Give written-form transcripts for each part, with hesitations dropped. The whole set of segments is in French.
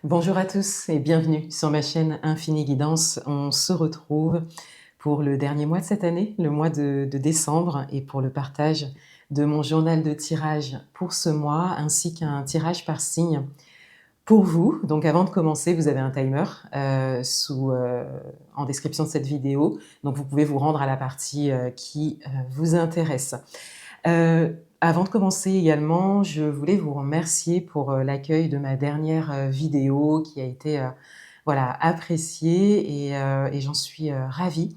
Bonjour à tous et bienvenue sur ma chaîne Infini Guidance. On se retrouve pour le dernier mois de cette année, le mois de décembre, et pour le partage de mon journal de tirage pour ce mois, ainsi qu'un tirage par signe pour vous. Donc avant de commencer, vous avez un timer en description de cette vidéo, donc vous pouvez vous rendre à la partie qui vous intéresse. Avant de commencer également, je voulais vous remercier pour l'accueil de ma dernière vidéo qui a été voilà, appréciée et j'en suis ravie.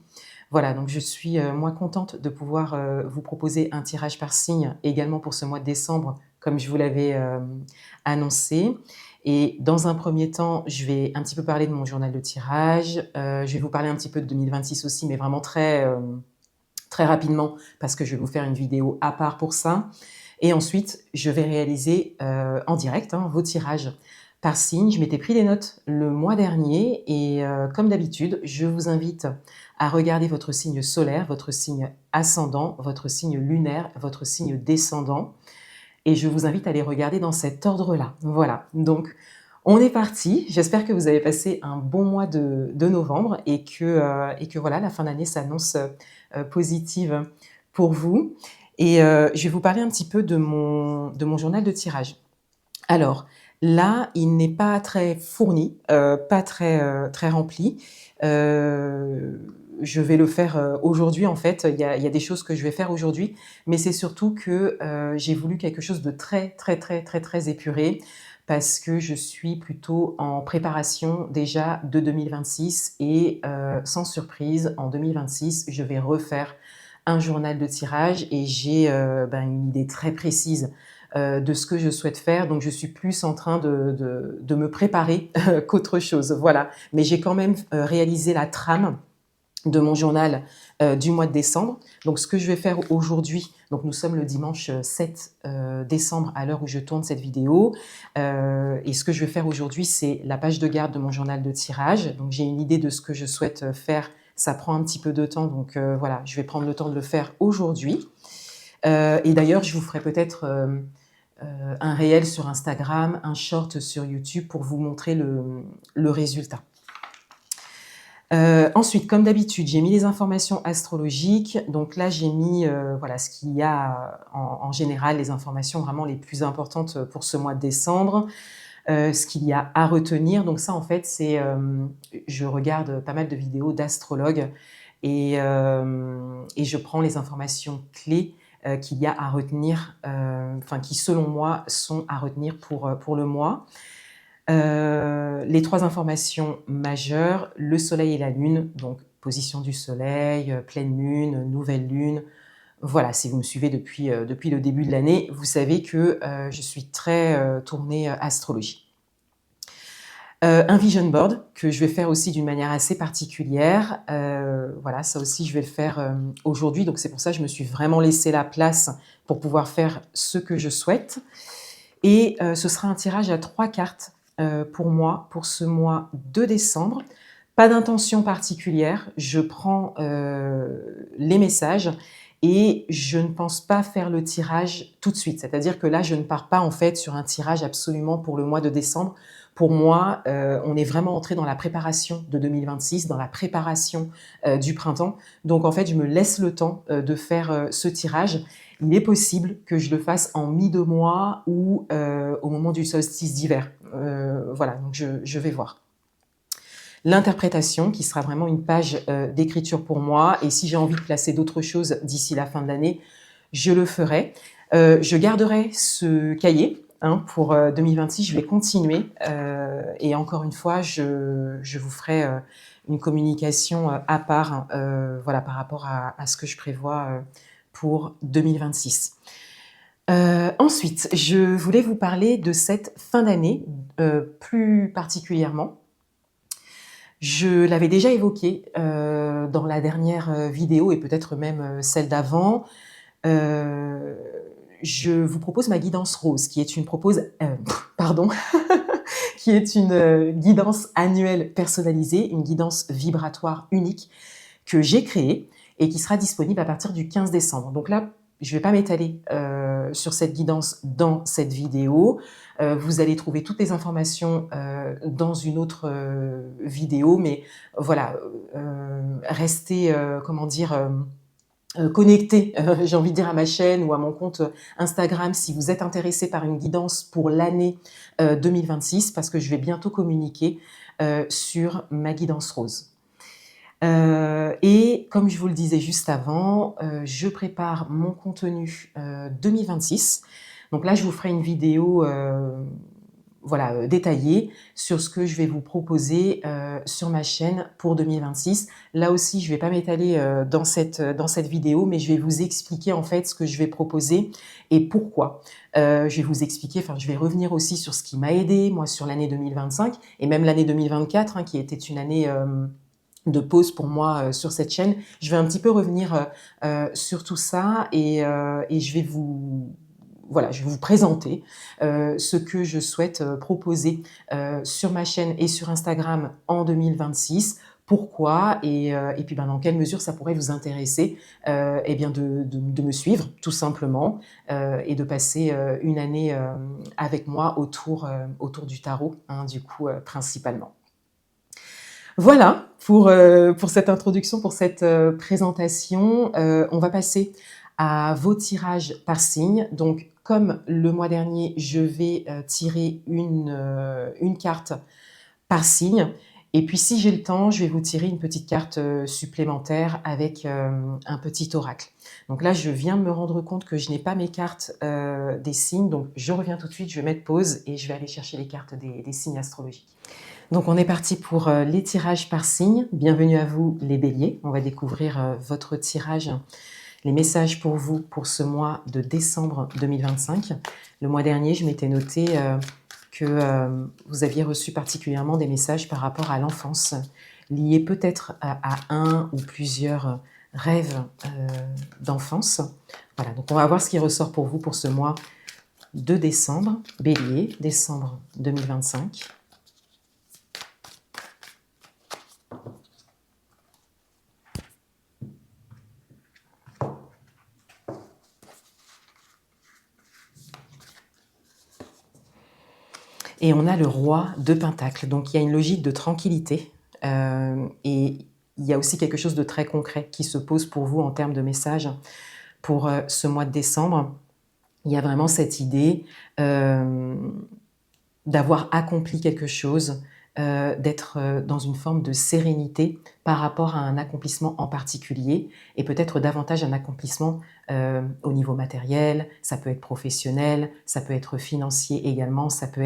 Voilà, donc je suis moi contente de pouvoir vous proposer un tirage par signe également pour ce mois de décembre, comme je vous l'avais annoncé. Et dans un premier temps, je vais un petit peu parler de mon journal de tirage. Je vais vous parler un petit peu de 2026 aussi, mais vraiment très rapidement, parce que je vais vous faire une vidéo à part pour ça. Et ensuite, je vais réaliser en direct vos tirages par signe. Je m'étais pris des notes le mois dernier et comme d'habitude, je vous invite à regarder votre signe solaire, votre signe ascendant, votre signe lunaire, votre signe descendant. Et je vous invite à les regarder dans cet ordre-là. Voilà, donc on est parti. J'espère que vous avez passé un bon mois de novembre et que voilà, la fin d'année s'annonce positive pour vous. Et je vais vous parler un petit peu de mon journal de tirage. Alors, là, il n'est pas très fourni, pas très rempli. Je vais le faire aujourd'hui, en fait. Il y a des choses que je vais faire aujourd'hui, mais c'est surtout que j'ai voulu quelque chose de très épuré, parce que je suis plutôt en préparation déjà de 2026 et sans surprise, en 2026, je vais refaire un journal de tirage et j'ai une idée très précise de ce que je souhaite faire. Donc, je suis plus en train de me préparer qu'autre chose. Voilà. Mais j'ai quand même réalisé la trame de mon journal du mois de décembre. Donc, ce que je vais faire aujourd'hui, donc nous sommes le dimanche 7 décembre à l'heure où je tourne cette vidéo. Et ce que je vais faire aujourd'hui, c'est la page de garde de mon journal de tirage. Donc, j'ai une idée de ce que je souhaite faire. Ça prend un petit peu de temps, donc voilà, je vais prendre le temps de le faire aujourd'hui. Et d'ailleurs, je vous ferai peut-être un réel sur Instagram, un short sur YouTube pour vous montrer le résultat. Ensuite, comme d'habitude, j'ai mis les informations astrologiques. Donc là, j'ai mis voilà, ce qu'il y a en général, les informations vraiment les plus importantes pour ce mois de décembre. Ce qu'il y a à retenir. Donc ça, en fait, c'est je regarde pas mal de vidéos d'astrologues et je prends les informations clés qu'il y a à retenir, qui selon moi sont à retenir pour le mois. Les 3 informations majeures, le soleil et la lune, donc position du soleil, pleine lune, nouvelle lune. Voilà, si vous me suivez depuis le début de l'année, vous savez que je suis très tournée astrologie. Un vision board que je vais faire aussi d'une manière assez particulière. Voilà, ça aussi je vais le faire aujourd'hui, donc c'est pour ça que je me suis vraiment laissé la place pour pouvoir faire ce que je souhaite. Et ce sera un tirage à 3 cartes pour moi, pour ce mois de décembre. Pas d'intention particulière, je prends les messages et je ne pense pas faire le tirage tout de suite. C'est-à-dire que là, je ne pars pas en fait sur un tirage absolument pour le mois de décembre. Pour moi, on est vraiment entré dans la préparation de 2026, dans la préparation du printemps. Donc en fait, je me laisse le temps de faire ce tirage. Il est possible que je le fasse en mi-de-mois ou au moment du solstice d'hiver. Voilà, donc je vais voir. L'interprétation, qui sera vraiment une page d'écriture pour moi. Et si j'ai envie de placer d'autres choses d'ici la fin de l'année, je le ferai. Je garderai ce cahier pour 2026. Je vais continuer. Et encore une fois, je vous ferai une communication à part voilà, par rapport à ce que je prévois pour 2026. Ensuite, je voulais vous parler de cette fin d'année plus particulièrement. Je l'avais déjà évoqué dans la dernière vidéo et peut-être même celle d'avant. Je vous propose ma guidance rose, qui est une qui est une guidance annuelle personnalisée, une guidance vibratoire unique que j'ai créée et qui sera disponible à partir du 15 décembre. Donc là, je vais pas m'étaler sur cette guidance dans cette vidéo. Vous allez trouver toutes les informations dans une autre vidéo, mais voilà, restez, comment dire, connectés, j'ai envie de dire, à ma chaîne ou à mon compte Instagram si vous êtes intéressé par une guidance pour l'année 2026, parce que je vais bientôt communiquer sur ma guidance rose. Et comme je vous le disais juste avant, je prépare mon contenu 2026. Donc là, je vous ferai une vidéo voilà, détaillée sur ce que je vais vous proposer sur ma chaîne pour 2026. Là aussi, je ne vais pas m'étaler dans cette vidéo, mais je vais vous expliquer en fait ce que je vais proposer et pourquoi. Je vais vous expliquer, enfin, je vais revenir aussi sur ce qui m'a aidé, moi, sur l'année 2025 et même l'année 2024, hein, qui était une année de pause pour moi sur cette chaîne. Je vais un petit peu revenir sur tout ça et je vais vous... Voilà, je vais vous présenter ce que je souhaite proposer sur ma chaîne et sur Instagram en 2026. Pourquoi et puis dans quelle mesure ça pourrait vous intéresser eh bien de me suivre tout simplement et de passer une année avec moi autour du tarot, hein, du coup principalement. Voilà pour cette introduction, pour cette présentation. On va passer à vos tirages par signe. Donc, comme le mois dernier, je vais tirer une carte par signe. Et puis, si j'ai le temps, je vais vous tirer une petite carte supplémentaire avec un petit oracle. Donc là, je viens de me rendre compte que je n'ai pas mes cartes des signes. Donc, je reviens tout de suite, je vais mettre pause et je vais aller chercher les cartes des signes astrologiques. Donc, on est parti pour les tirages par signe. Bienvenue à vous, les béliers. On va découvrir votre tirage, les messages pour vous pour ce mois de décembre 2025. Le mois dernier, je m'étais noté que vous aviez reçu particulièrement des messages par rapport à l'enfance, liés peut-être à un ou plusieurs rêves d'enfance. Voilà, donc on va voir ce qui ressort pour vous pour ce mois de décembre. Bélier, décembre 2025. Et on a le roi de Pentacles. Donc, il y a une logique de tranquillité et il y a aussi quelque chose de très concret qui se pose pour vous en termes de message pour ce mois de décembre. Il y a vraiment cette idée d'avoir accompli quelque chose, d'être dans une forme de sérénité par rapport à un accomplissement en particulier et peut-être davantage un accomplissement au niveau matériel, ça peut être professionnel, ça peut être financier également, ça peut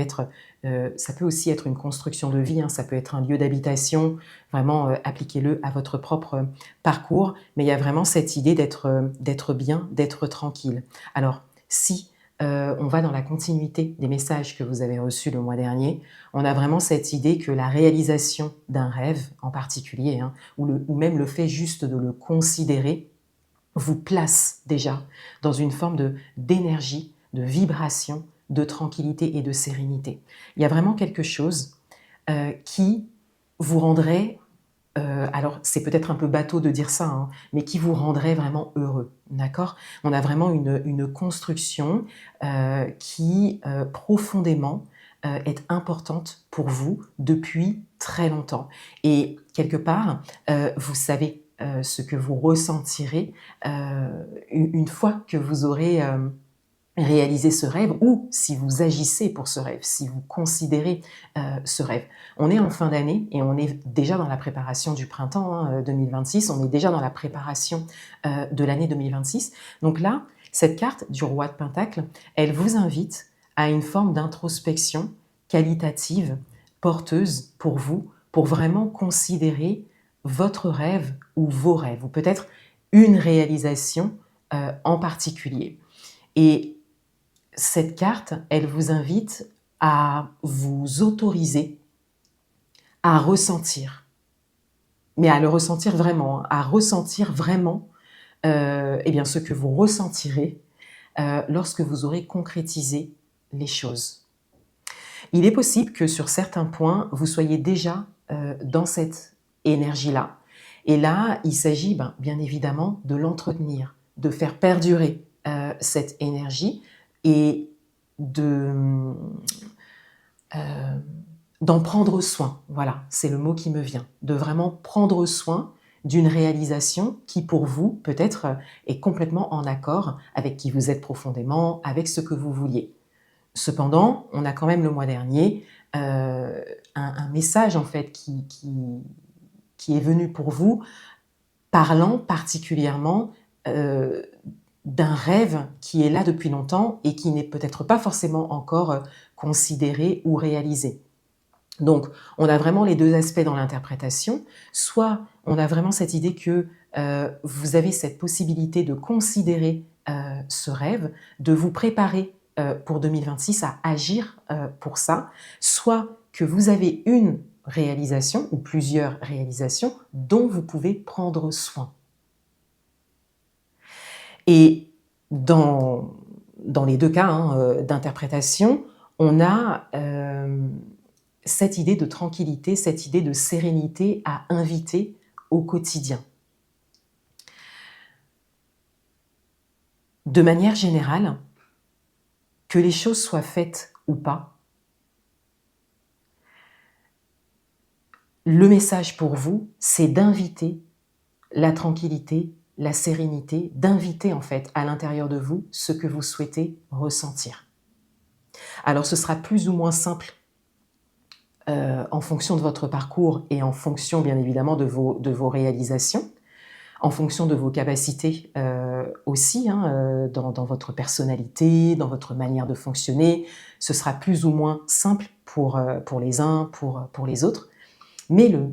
aussi être une construction de vie, hein, ça peut être un lieu d'habitation, vraiment appliquez-le à votre propre parcours, mais il y a vraiment cette idée d'être bien, d'être tranquille. Alors, si on va dans la continuité des messages que vous avez reçus le mois dernier, on a vraiment cette idée que la réalisation d'un rêve en particulier, hein, ou même le fait juste de le considérer, vous place déjà dans une forme d'énergie, de vibration, de tranquillité et de sérénité. Il y a vraiment quelque chose qui vous rendrait, alors c'est peut-être un peu bateau de dire ça, hein, mais qui vous rendrait vraiment heureux, d'accord? On a vraiment une construction qui profondément est importante pour vous depuis très longtemps. Et quelque part, vous savez ce que vous ressentirez une fois que vous aurez réaliser ce rêve ou si vous agissez pour ce rêve, si vous considérez ce rêve. On est en fin d'année et on est déjà dans la préparation du printemps hein, 2026, on est déjà dans la préparation de l'année 2026. Donc là, cette carte du roi de Pentacles, elle vous invite à une forme d'introspection qualitative, porteuse pour vous, pour vraiment considérer votre rêve ou vos rêves, ou peut-être une réalisation en particulier. Et cette carte, elle vous invite à vous autoriser à ressentir, mais à le ressentir vraiment, à ressentir vraiment eh bien, ce que vous ressentirez lorsque vous aurez concrétisé les choses. Il est possible que sur certains points, vous soyez déjà dans cette énergie-là. Et là, il s'agit bien évidemment de l'entretenir, de faire perdurer cette énergie et de, d'en prendre soin. Voilà, c'est le mot qui me vient. De vraiment prendre soin d'une réalisation qui, pour vous, peut-être est complètement en accord avec qui vous êtes profondément, avec ce que vous vouliez. Cependant, on a quand même le mois dernier un message en fait qui est venu pour vous, parlant particulièrement d'un rêve qui est là depuis longtemps et qui n'est peut-être pas forcément encore considéré ou réalisé. Donc, on a vraiment les deux aspects dans l'interprétation. Soit on a vraiment cette idée que vous avez cette possibilité de considérer ce rêve, de vous préparer pour 2026 à agir pour ça, soit que vous avez une réalisation ou plusieurs réalisations dont vous pouvez prendre soin. Et dans les deux cas d'interprétation, on a cette idée de tranquillité, cette idée de sérénité à inviter au quotidien. De manière générale, que les choses soient faites ou pas, le message pour vous, c'est d'inviter la tranquillité, la sérénité, d'inviter en fait à l'intérieur de vous ce que vous souhaitez ressentir. Alors ce sera plus ou moins simple en fonction de votre parcours et en fonction bien évidemment de vos réalisations, en fonction de vos capacités aussi, dans votre personnalité, dans votre manière de fonctionner. Ce sera plus ou moins simple pour les uns, pour les autres. Mais le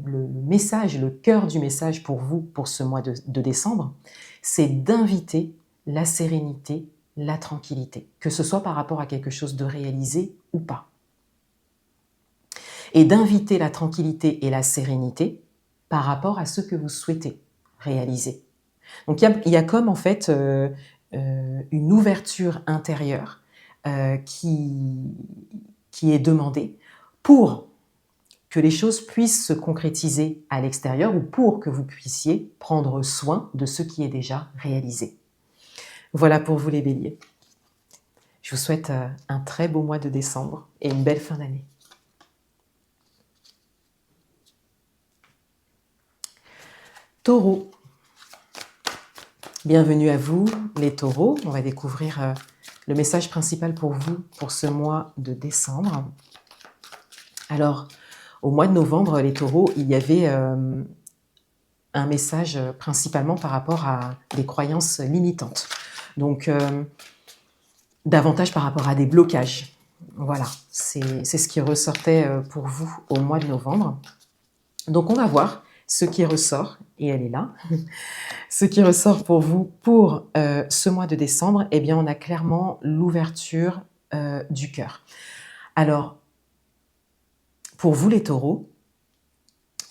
message, le cœur du message pour vous, pour ce mois de décembre, c'est d'inviter la sérénité, la tranquillité, que ce soit par rapport à quelque chose de réalisé ou pas. Et d'inviter la tranquillité et la sérénité par rapport à ce que vous souhaitez réaliser. Donc il y a comme en fait une ouverture intérieure qui est demandée pour que les choses puissent se concrétiser à l'extérieur ou pour que vous puissiez prendre soin de ce qui est déjà réalisé. Voilà pour vous les béliers. Je vous souhaite un très beau mois de décembre et une belle fin d'année. Taureau. Bienvenue à vous, les taureaux. On va découvrir le message principal pour vous pour ce mois de décembre. Alors, au mois de novembre, les taureaux, il y avait un message principalement par rapport à des croyances limitantes. Donc, davantage par rapport à des blocages. Voilà, c'est ce qui ressortait pour vous au mois de novembre. Donc, on va voir ce qui ressort, et elle est là, ce qui ressort pour vous pour ce mois de décembre. Eh bien, on a clairement l'ouverture du cœur. Alors, pour vous les taureaux,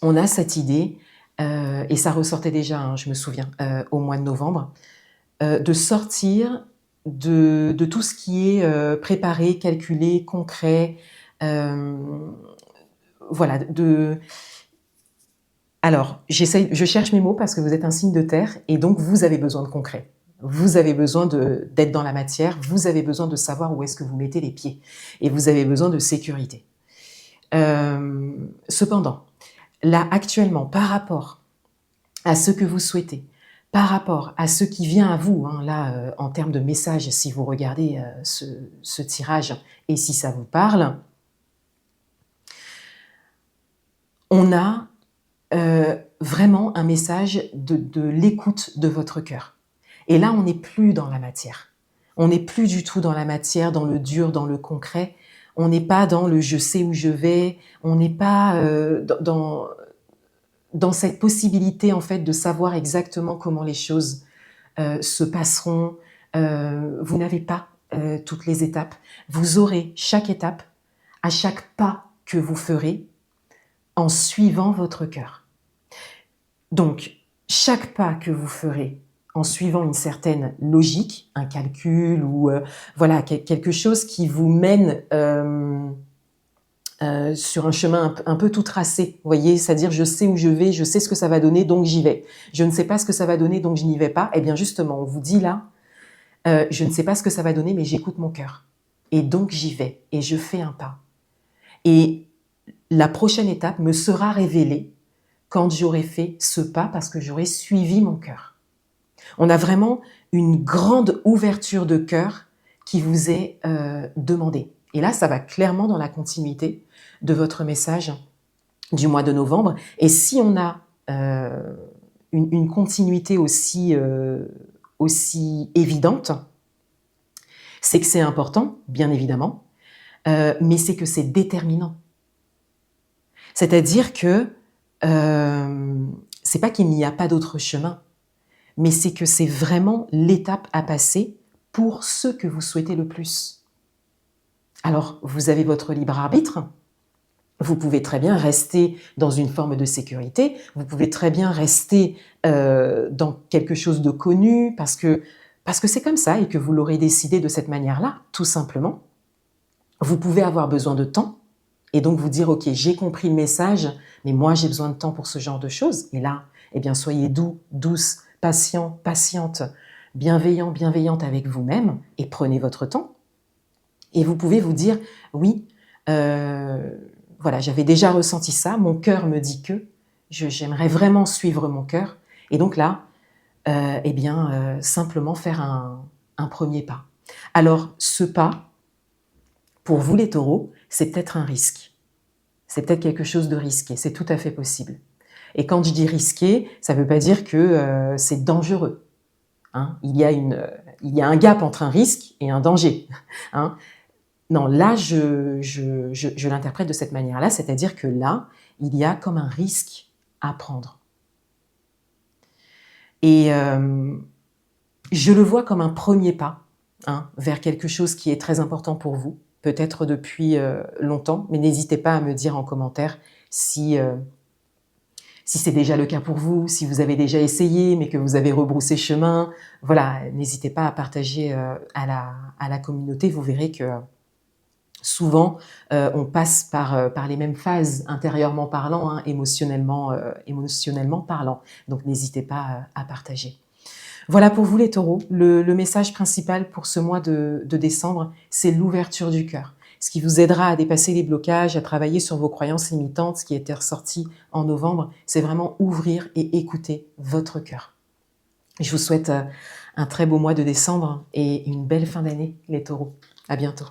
on a cette idée, et ça ressortait déjà, je me souviens, au mois de novembre, de sortir de tout ce qui est préparé, calculé, concret, voilà, Alors, je cherche mes mots parce que vous êtes un signe de terre et donc vous avez besoin de concret. Vous avez besoin d'être dans la matière, vous avez besoin de savoir où est-ce que vous mettez les pieds et vous avez besoin de sécurité. Cependant, là actuellement, par rapport à ce que vous souhaitez, par rapport à ce qui vient à vous, là en termes de message, si vous regardez ce tirage et si ça vous parle, on a vraiment un message de l'écoute de votre cœur. Et là, on n'est plus dans la matière. On n'est plus du tout dans la matière, dans le dur, dans le concret. On n'est pas dans le « je sais où je vais ». On n'est pas dans cette possibilité en fait de savoir exactement comment les choses se passeront. Vous n'avez pas toutes les étapes. Vous aurez chaque étape, à chaque pas que vous ferez, en suivant votre cœur. Donc, chaque pas que vous ferez en suivant une certaine logique, un calcul ou voilà, quelque chose qui vous mène sur un chemin un peu tout tracé, vous voyez, c'est-à-dire je sais où je vais, je sais ce que ça va donner, donc j'y vais. Je ne sais pas ce que ça va donner, donc je n'y vais pas. Eh bien justement, on vous dit là, Je ne sais pas ce que ça va donner, mais j'écoute mon cœur. Et donc j'y vais et je fais un pas. Et la prochaine étape me sera révélée quand j'aurai fait ce pas parce que j'aurai suivi mon cœur. On a vraiment une grande ouverture de cœur qui vous est demandée. Et là, ça va clairement dans la continuité de votre message du mois de novembre. Et si on a une continuité aussi évidente, c'est que c'est important, bien évidemment, mais c'est que c'est déterminant. C'est-à-dire que c'est pas qu'il n'y a pas d'autre chemin, mais c'est que c'est vraiment l'étape à passer pour ceux que vous souhaitez le plus. Alors, vous avez votre libre arbitre, vous pouvez très bien rester dans une forme de sécurité, vous pouvez très bien rester dans quelque chose de connu parce que c'est comme ça et que vous l'aurez décidé de cette manière-là, tout simplement. Vous pouvez avoir besoin de temps et donc vous dire « Ok, j'ai compris le message, mais moi j'ai besoin de temps pour ce genre de choses. » Et là, eh bien, soyez doux, douce, patient, patiente, bienveillant, bienveillante avec vous-même et prenez votre temps. Et vous pouvez vous dire « Oui, voilà, j'avais déjà ressenti ça, mon cœur me dit que, j'aimerais vraiment suivre mon cœur. » Et donc là, eh bien, simplement faire un premier pas. Alors, ce pas, pour vous les taureaux, c'est peut-être un risque. C'est peut-être quelque chose de risqué, c'est tout à fait possible. Et quand je dis risqué, ça ne veut pas dire que c'est dangereux. Hein, il y a un gap entre un risque et un danger. Hein. Non, là, je l'interprète de cette manière-là, c'est-à-dire que là, il y a comme un risque à prendre. Et je le vois comme un premier pas vers quelque chose qui est très important pour vous, peut-être depuis longtemps, mais n'hésitez pas à me dire en commentaire si c'est déjà le cas pour vous, si vous avez déjà essayé, mais que vous avez rebroussé chemin. Voilà, n'hésitez pas à partager à la communauté. Vous verrez que souvent, on passe par les mêmes phases, intérieurement parlant, émotionnellement parlant. Donc, n'hésitez pas à partager. Voilà pour vous les taureaux. Le message principal pour ce mois de décembre, c'est l'ouverture du cœur. Ce qui vous aidera à dépasser les blocages, à travailler sur vos croyances limitantes, ce qui était ressorti en novembre, c'est vraiment ouvrir et écouter votre cœur. Je vous souhaite un très beau mois de décembre et une belle fin d'année, les taureaux. À bientôt.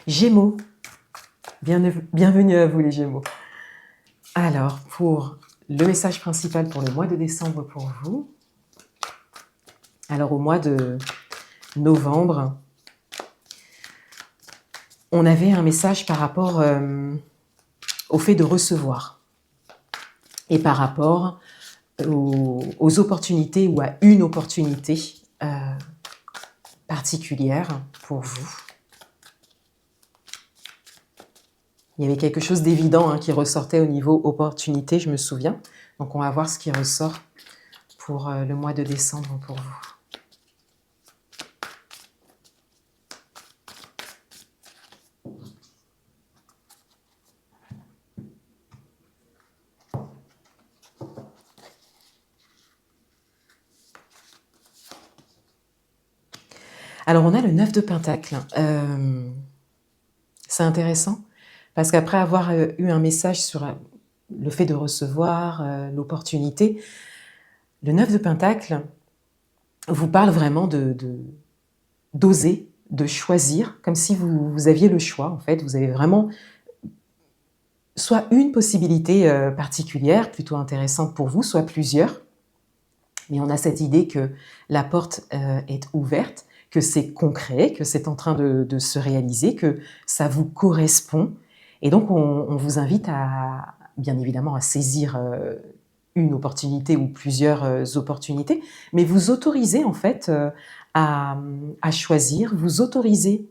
Gémeaux, bienvenue à vous les Gémeaux. Alors, pour le message principal pour le mois de décembre pour vous, alors au mois de novembre, on avait un message par rapport au fait de recevoir et par rapport aux opportunités ou à une opportunité particulière pour vous. Il y avait quelque chose d'évident qui ressortait au niveau opportunité, je me souviens. Donc, on va voir ce qui ressort pour le mois de décembre pour vous. Alors, on a le 9 de Pentacle. C'est intéressant parce qu'après avoir eu un message sur le fait de recevoir, l'opportunité, le 9 de Pentacle vous parle vraiment d'oser, de choisir, comme si vous aviez le choix, en fait. Vous avez vraiment soit une possibilité particulière, plutôt intéressante pour vous, soit plusieurs. Mais on a cette idée que la porte est ouverte, que c'est concret, que c'est en train de se réaliser, que ça vous correspond. Et donc, on vous invite bien évidemment à saisir une opportunité ou plusieurs opportunités, mais vous autorisez en fait à choisir, vous autorisez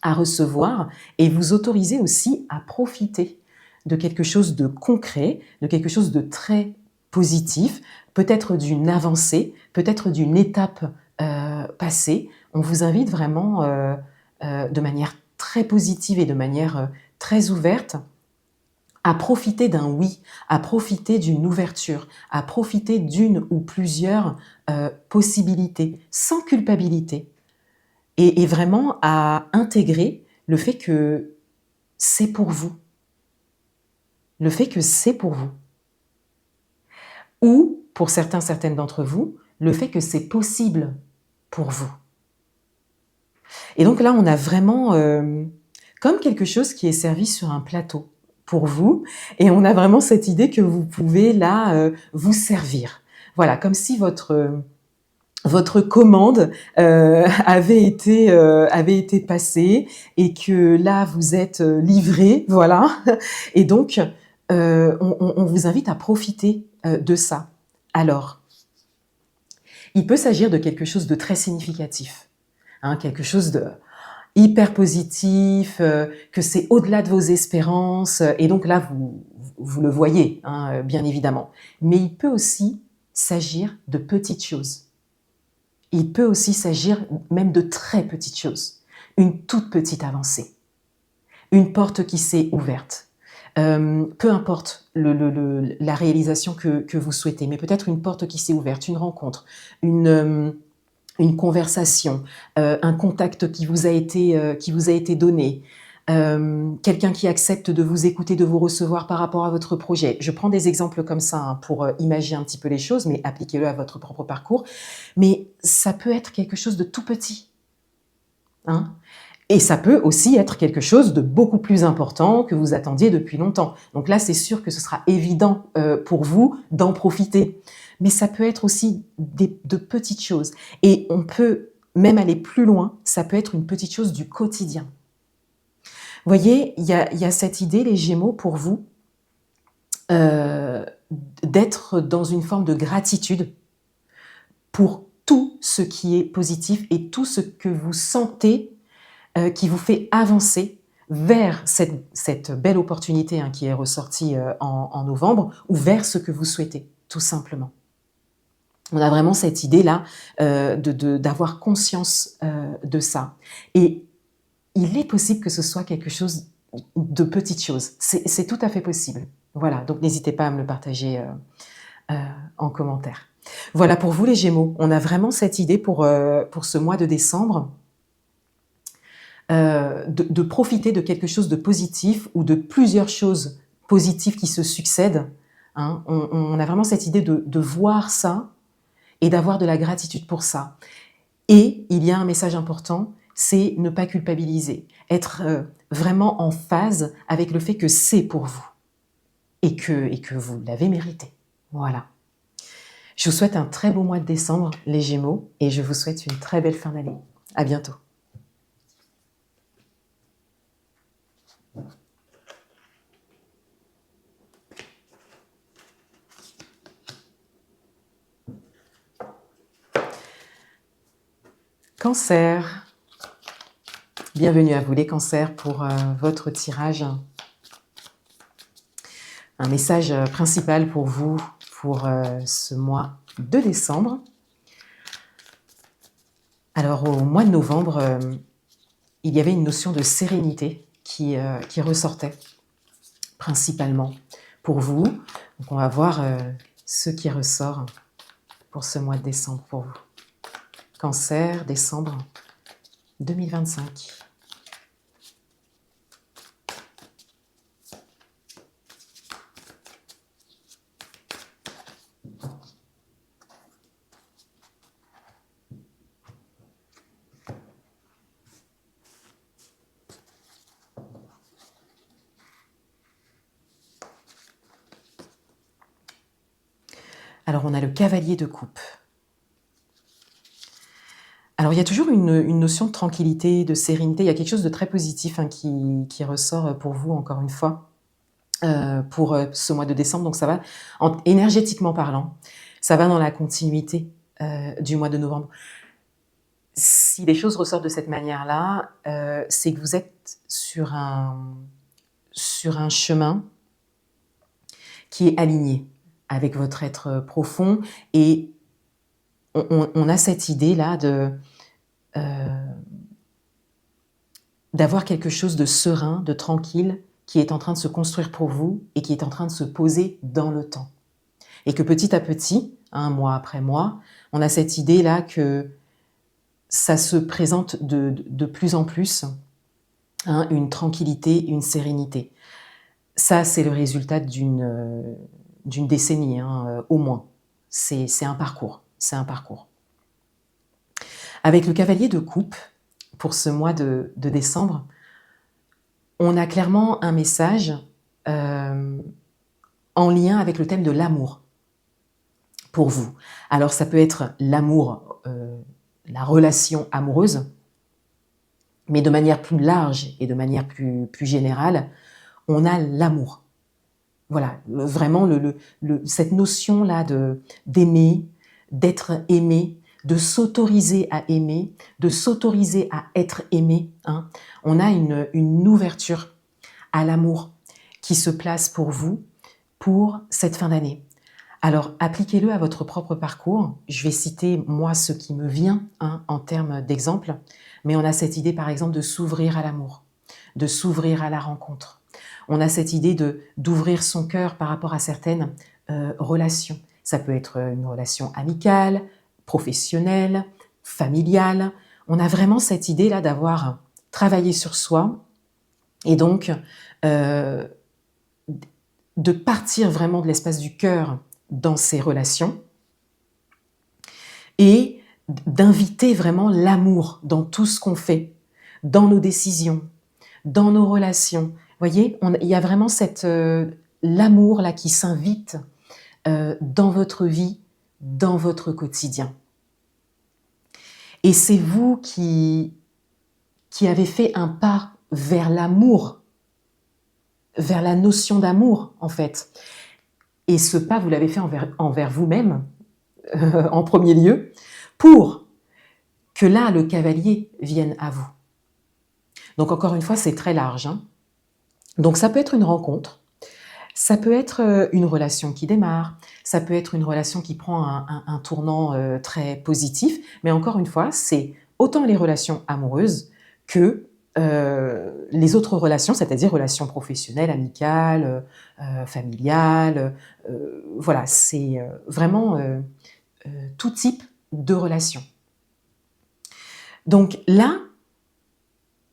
à recevoir et vous autorisez aussi à profiter de quelque chose de concret, de quelque chose de très positif, peut-être d'une avancée, peut-être d'une étape passée. On vous invite vraiment de manière très positive et de manière très ouverte à profiter d'un oui, à profiter d'une ouverture, à profiter d'une ou plusieurs possibilités, sans culpabilité, et vraiment à intégrer le fait que c'est pour vous. Le fait que c'est pour vous. Ou, pour certains, certaines d'entre vous, le fait que c'est possible pour vous. Et donc là, on a vraiment comme quelque chose qui est servi sur un plateau pour vous, et on a vraiment cette idée que vous pouvez là vous servir. Voilà, comme si votre commande avait été passée et que là vous êtes livré, voilà. Et donc on vous invite à profiter de ça. Alors, il peut s'agir de quelque chose de très significatif, hein, quelque chose de hyper positif, que c'est au-delà de vos espérances, et donc là vous le voyez, hein, bien évidemment. Mais il peut aussi s'agir de petites choses. Il peut aussi s'agir même de très petites choses. Une toute petite avancée. Une porte qui s'est ouverte. Peu importe la réalisation que vous souhaitez, mais peut-être une porte qui s'est ouverte, une rencontre, une conversation, un contact qui vous a été donné, quelqu'un qui accepte de vous écouter, de vous recevoir par rapport à votre projet. Je prends des exemples comme ça hein, pour imaginer un petit peu les choses, mais appliquez-le à votre propre parcours. Mais ça peut être quelque chose de tout petit. Hein, et ça peut aussi être quelque chose de beaucoup plus important que vous attendiez depuis longtemps. Donc là, c'est sûr que ce sera évident pour vous d'en profiter. Mais ça peut être aussi de petites choses. Et on peut même aller plus loin, ça peut être une petite chose du quotidien. Vous voyez, il y a cette idée, les Gémeaux, pour vous, d'être dans une forme de gratitude pour tout ce qui est positif et tout ce que vous sentez qui vous fait avancer vers cette belle opportunité hein, qui est ressortie en novembre, ou vers ce que vous souhaitez, tout simplement. On a vraiment cette idée-là d'avoir conscience de ça. Et il est possible que ce soit quelque chose de petites choses. C'est tout à fait possible. Voilà, donc n'hésitez pas à me le partager en commentaire. Voilà pour vous les Gémeaux. On a vraiment cette idée pour ce mois de décembre de profiter de quelque chose de positif ou de plusieurs choses positives qui se succèdent. Hein. On a vraiment cette idée de voir ça et d'avoir de la gratitude pour ça. Et il y a un message important, c'est ne pas culpabiliser, être vraiment en phase avec le fait que c'est pour vous et que vous l'avez mérité. Voilà. Je vous souhaite un très beau mois de décembre, les Gémeaux, et je vous souhaite une très belle fin d'année. À bientôt. Cancer. Bienvenue à vous les cancers pour votre tirage. Un message principal pour vous pour ce mois de décembre. Alors au mois de novembre, il y avait une notion de sérénité qui ressortait principalement pour vous. Donc on va voir ce qui ressort pour ce mois de décembre pour vous. Cancer, décembre 2025. Alors on a le cavalier de coupe. Alors il y a toujours une notion de tranquillité, de sérénité, il y a quelque chose de très positif hein, qui ressort pour vous encore une fois, pour ce mois de décembre, donc ça va, énergétiquement parlant, ça va dans la continuité du mois de novembre. Si les choses ressortent de cette manière-là, c'est que vous êtes sur un chemin qui est aligné avec votre être profond, et on a cette idée-là d'avoir quelque chose de serein, de tranquille, qui est en train de se construire pour vous et qui est en train de se poser dans le temps. Et que petit à petit, mois après mois, on a cette idée-là que ça se présente de plus en plus, une tranquillité, une sérénité. Ça, c'est le résultat d'une décennie, au moins. C'est un parcours, c'est un parcours. Avec le cavalier de coupe, pour ce mois de décembre, on a clairement un message en lien avec le thème de l'amour pour vous. Alors ça peut être l'amour, la relation amoureuse, mais de manière plus large et de manière plus générale, on a l'amour. Voilà, vraiment cette notion-là d'aimer, d'être aimé, de s'autoriser à aimer, de s'autoriser à être aimé. On a une ouverture à l'amour qui se place pour vous pour cette fin d'année. Alors, appliquez-le à votre propre parcours. Je vais citer, moi, ce qui me vient en termes d'exemple, mais on a cette idée, par exemple, de s'ouvrir à l'amour, de s'ouvrir à la rencontre. On a cette idée d'ouvrir son cœur par rapport à certaines relations. Ça peut être une relation amicale, professionnelle, familiale. On a vraiment cette idée-là d'avoir travaillé sur soi et donc de partir vraiment de l'espace du cœur dans ces relations et d'inviter vraiment l'amour dans tout ce qu'on fait, dans nos décisions, dans nos relations. Vous voyez, il y a vraiment l'amour là qui s'invite dans votre vie, dans votre quotidien. Et c'est vous qui avez fait un pas vers l'amour, vers la notion d'amour en fait. Et ce pas, vous l'avez fait envers vous-même, en premier lieu, pour que là, le cavalier vienne à vous. Donc encore une fois, c'est très large. Donc ça peut être une rencontre, ça peut être une relation qui démarre, ça peut être une relation qui prend un tournant très positif, mais encore une fois, c'est autant les relations amoureuses que les autres relations, c'est-à-dire relations professionnelles, amicales, familiales. Voilà, c'est vraiment tout type de relations. Donc là,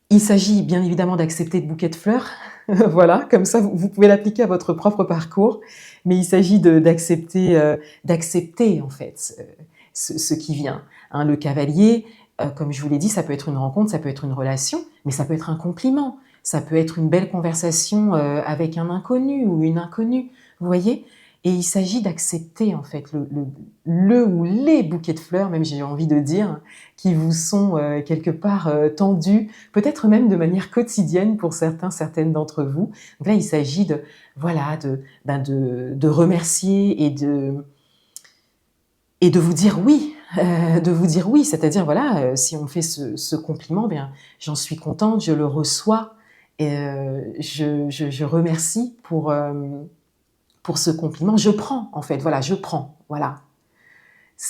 il s'agit bien évidemment d'accepter le bouquet de fleurs, voilà, comme ça vous pouvez l'appliquer à votre propre parcours, mais il s'agit d'accepter en fait ce qui vient. Le cavalier, comme je vous l'ai dit, ça peut être une rencontre, ça peut être une relation, mais ça peut être un compliment, ça peut être une belle conversation avec un inconnu ou une inconnue, vous voyez ? Et il s'agit d'accepter en fait le ou les bouquets de fleurs, même j'ai envie de dire, qui vous sont quelque part tendus, peut-être même de manière quotidienne pour certaines d'entre vous. Donc là, il s'agit de remercier et de vous dire oui, c'est-à-dire voilà, si on me fait ce compliment, bien j'en suis contente, je le reçois, et je remercie pour ce compliment. Je prends en fait, voilà, je prends, voilà.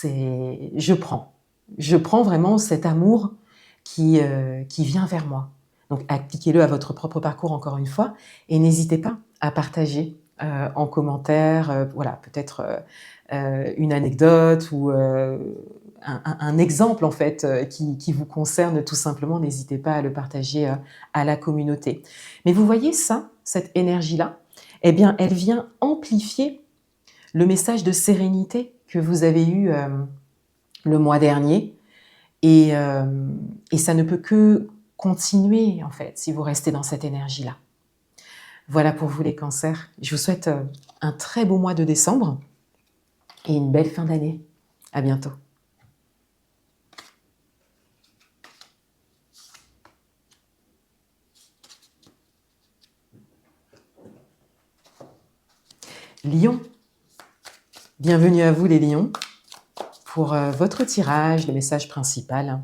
Je prends vraiment cet amour qui vient vers moi. Donc appliquez-le à votre propre parcours encore une fois et n'hésitez pas à partager en commentaire, voilà, peut-être une anecdote ou un exemple en fait qui vous concerne tout simplement. N'hésitez pas à le partager à la communauté. Mais vous voyez ça, cette énergie-là, eh bien, elle vient amplifier le message de sérénité que vous avez eu le mois dernier. Et ça ne peut que continuer, en fait, si vous restez dans cette énergie-là. Voilà pour vous les cancers. Je vous souhaite un très beau mois de décembre et une belle fin d'année. À bientôt. Lion. Bienvenue à vous les lions pour votre tirage, le message principal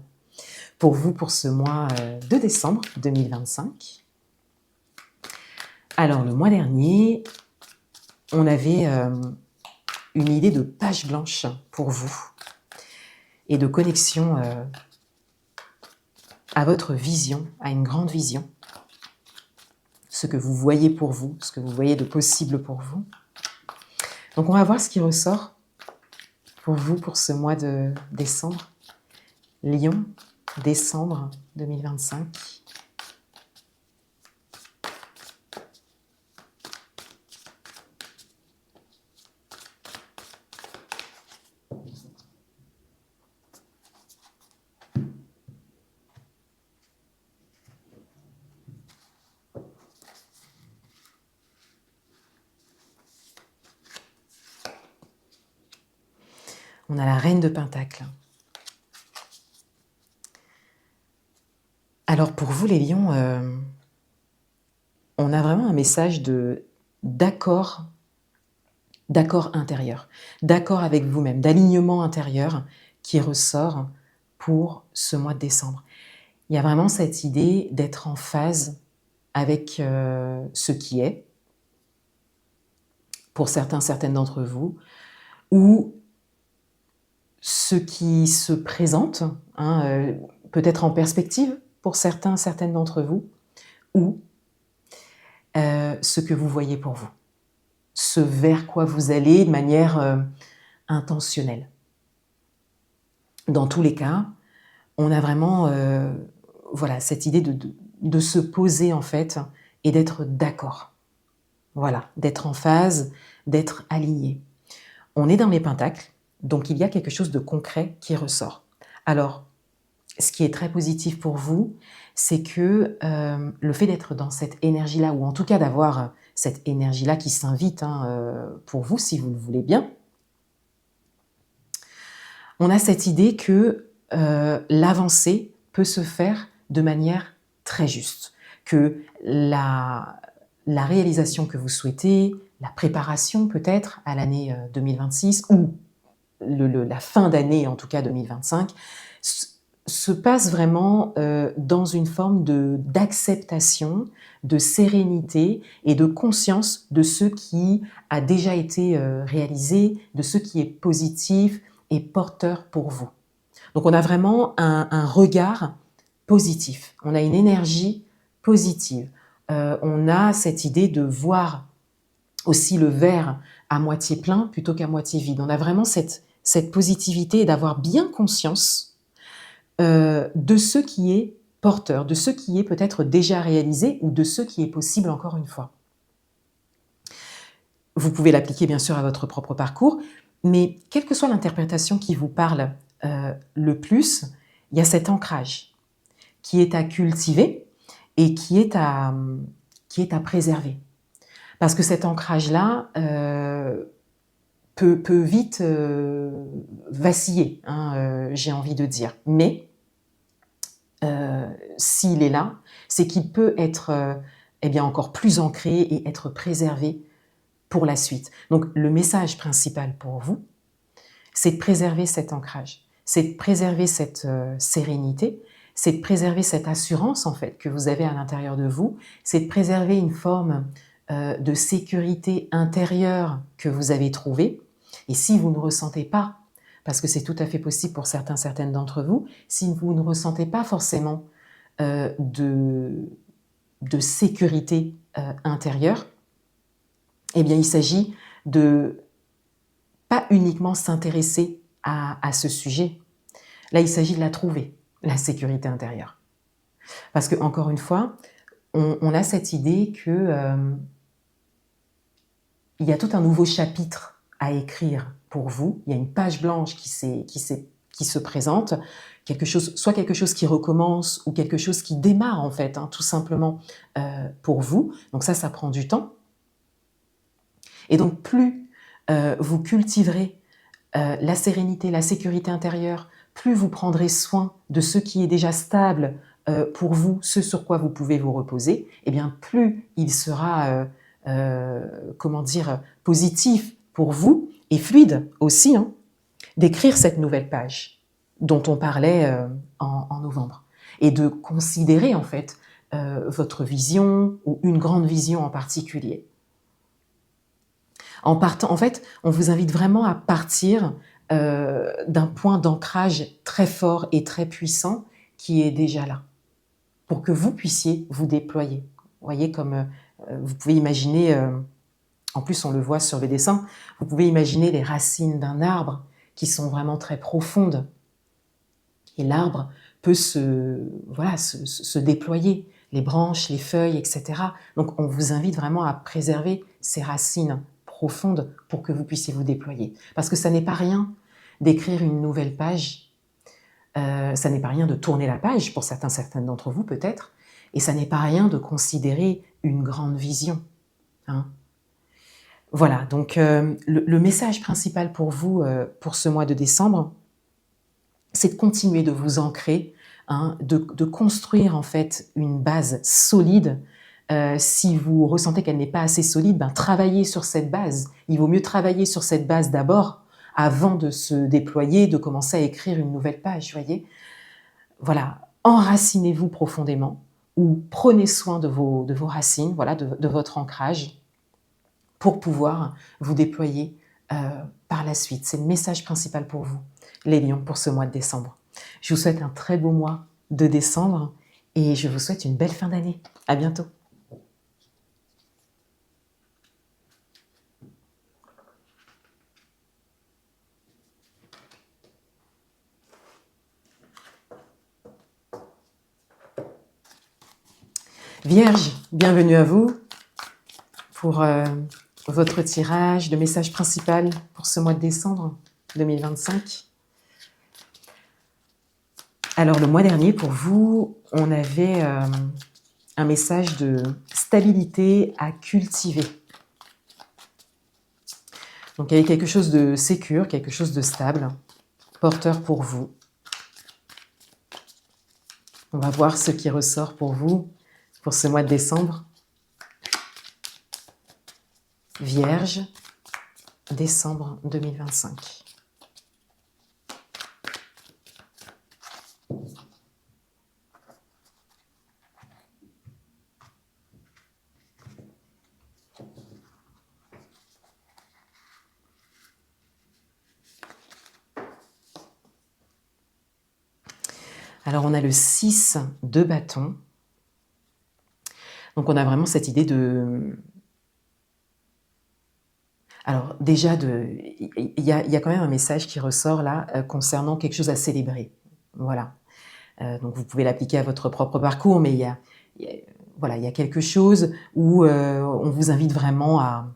pour vous pour ce mois de décembre 2025. Alors le mois dernier, on avait une idée de page blanche pour vous et de connexion à votre vision, à une grande vision ce que vous voyez pour vous, ce que vous voyez de possible pour vous. Donc on va voir ce qui ressort pour vous pour ce mois de décembre. Lion, décembre 2025. On a la reine de Pentacle. Alors pour vous les lions, on a vraiment un message d'accord intérieur, d'accord avec vous-même, d'alignement intérieur qui ressort pour ce mois de décembre. Il y a vraiment cette idée d'être en phase avec ce qui est, pour certaines d'entre vous, ou ce qui se présente, hein, peut-être en perspective pour certaines d'entre vous, ou ce que vous voyez pour vous, ce vers quoi vous allez de manière intentionnelle. Dans tous les cas, on a vraiment voilà, cette idée de se poser en fait et d'être d'accord. Voilà, d'être en phase, d'être aligné. On est dans les pentacles, donc il y a quelque chose de concret qui ressort. Alors, ce qui est très positif pour vous, c'est que le fait d'être dans cette énergie-là, ou en tout cas d'avoir cette énergie-là qui s'invite pour vous, si vous le voulez bien, on a cette idée que l'avancée peut se faire de manière très juste, que la réalisation que vous souhaitez, la préparation peut-être à l'année 2026, ou la fin d'année en tout cas 2025, se passe vraiment dans une forme d'acceptation, de sérénité et de conscience de ce qui a déjà été réalisé, de ce qui est positif et porteur pour vous. Donc on a vraiment un regard positif, on a une énergie positive, on a cette idée de voir aussi le verre à moitié plein plutôt qu'à moitié vide. On a vraiment cette positivité et d'avoir bien conscience de ce qui est porteur, de ce qui est peut-être déjà réalisé ou de ce qui est possible encore une fois. Vous pouvez l'appliquer bien sûr à votre propre parcours, mais quelle que soit l'interprétation qui vous parle le plus, il y a cet ancrage qui est à cultiver et qui est à préserver. Parce que cet ancrage-là peut vite vaciller, hein, j'ai envie de dire. Mais s'il est là, c'est qu'il peut être eh bien encore plus ancré et être préservé pour la suite. Donc le message principal pour vous, c'est de préserver cet ancrage, c'est de préserver cette sérénité, c'est de préserver cette assurance en fait que vous avez à l'intérieur de vous, c'est de préserver une forme de sécurité intérieure que vous avez trouvée. Et si vous ne ressentez pas, parce que c'est tout à fait possible pour certaines d'entre vous, si vous ne ressentez pas forcément de sécurité intérieure, eh bien il s'agit de pas uniquement s'intéresser à ce sujet. Là, il s'agit de la trouver, la sécurité intérieure. Parce que, encore une fois, on a cette idée que il y a tout un nouveau chapitre à écrire pour vous. Il y a une page blanche qui se présente, soit quelque chose qui recommence ou quelque chose qui démarre en fait, hein, tout simplement pour vous. Donc ça prend du temps. Et donc plus vous cultiverez la sérénité, la sécurité intérieure, plus vous prendrez soin de ce qui est déjà stable pour vous, ce sur quoi vous pouvez vous reposer, et bien plus il sera comment dire, positif pour vous et fluide aussi, hein, d'écrire cette nouvelle page dont on parlait en novembre et de considérer en fait votre vision ou une grande vision en particulier. En fait, on vous invite vraiment à partir d'un point d'ancrage très fort et très puissant qui est déjà là, pour que vous puissiez vous déployer. Vous voyez, comme Vous pouvez imaginer, en plus on le voit sur les dessins, vous pouvez imaginer les racines d'un arbre qui sont vraiment très profondes. Et l'arbre peut se déployer, les branches, les feuilles, etc. Donc on vous invite vraiment à préserver ces racines profondes pour que vous puissiez vous déployer. Parce que ça n'est pas rien d'écrire une nouvelle page, ça n'est pas rien de tourner la page, pour certaines d'entre vous peut-être, et ça n'est pas rien de considérer une grande vision. Hein. Voilà, donc le message principal pour vous, pour ce mois de décembre, c'est de continuer de vous ancrer, hein, de construire en fait une base solide. Si vous ressentez qu'elle n'est pas assez solide, ben, travaillez sur cette base. Il vaut mieux travailler sur cette base d'abord, avant de se déployer, de commencer à écrire une nouvelle page, voyez. Voilà, enracinez-vous profondément, ou prenez soin de vos racines, voilà, de votre ancrage, pour pouvoir vous déployer par la suite. C'est le message principal pour vous, les lions, pour ce mois de décembre. Je vous souhaite un très beau mois de décembre et je vous souhaite une belle fin d'année. À bientôt. Vierge, bienvenue à vous pour votre tirage, le message principal pour ce mois de décembre 2025. Alors le mois dernier, pour vous, on avait un message de stabilité à cultiver. Donc il y avait quelque chose de sécure, quelque chose de stable, porteur pour vous. On va voir ce qui ressort pour vous pour ce mois de décembre. Vierge, décembre 2025. Alors on a le 6 de bâton. Donc on a vraiment cette idée de... Alors déjà, il y a quand même un message qui ressort là concernant quelque chose à célébrer. Voilà. Donc vous pouvez l'appliquer à votre propre parcours, mais il y a quelque chose où on vous invite vraiment à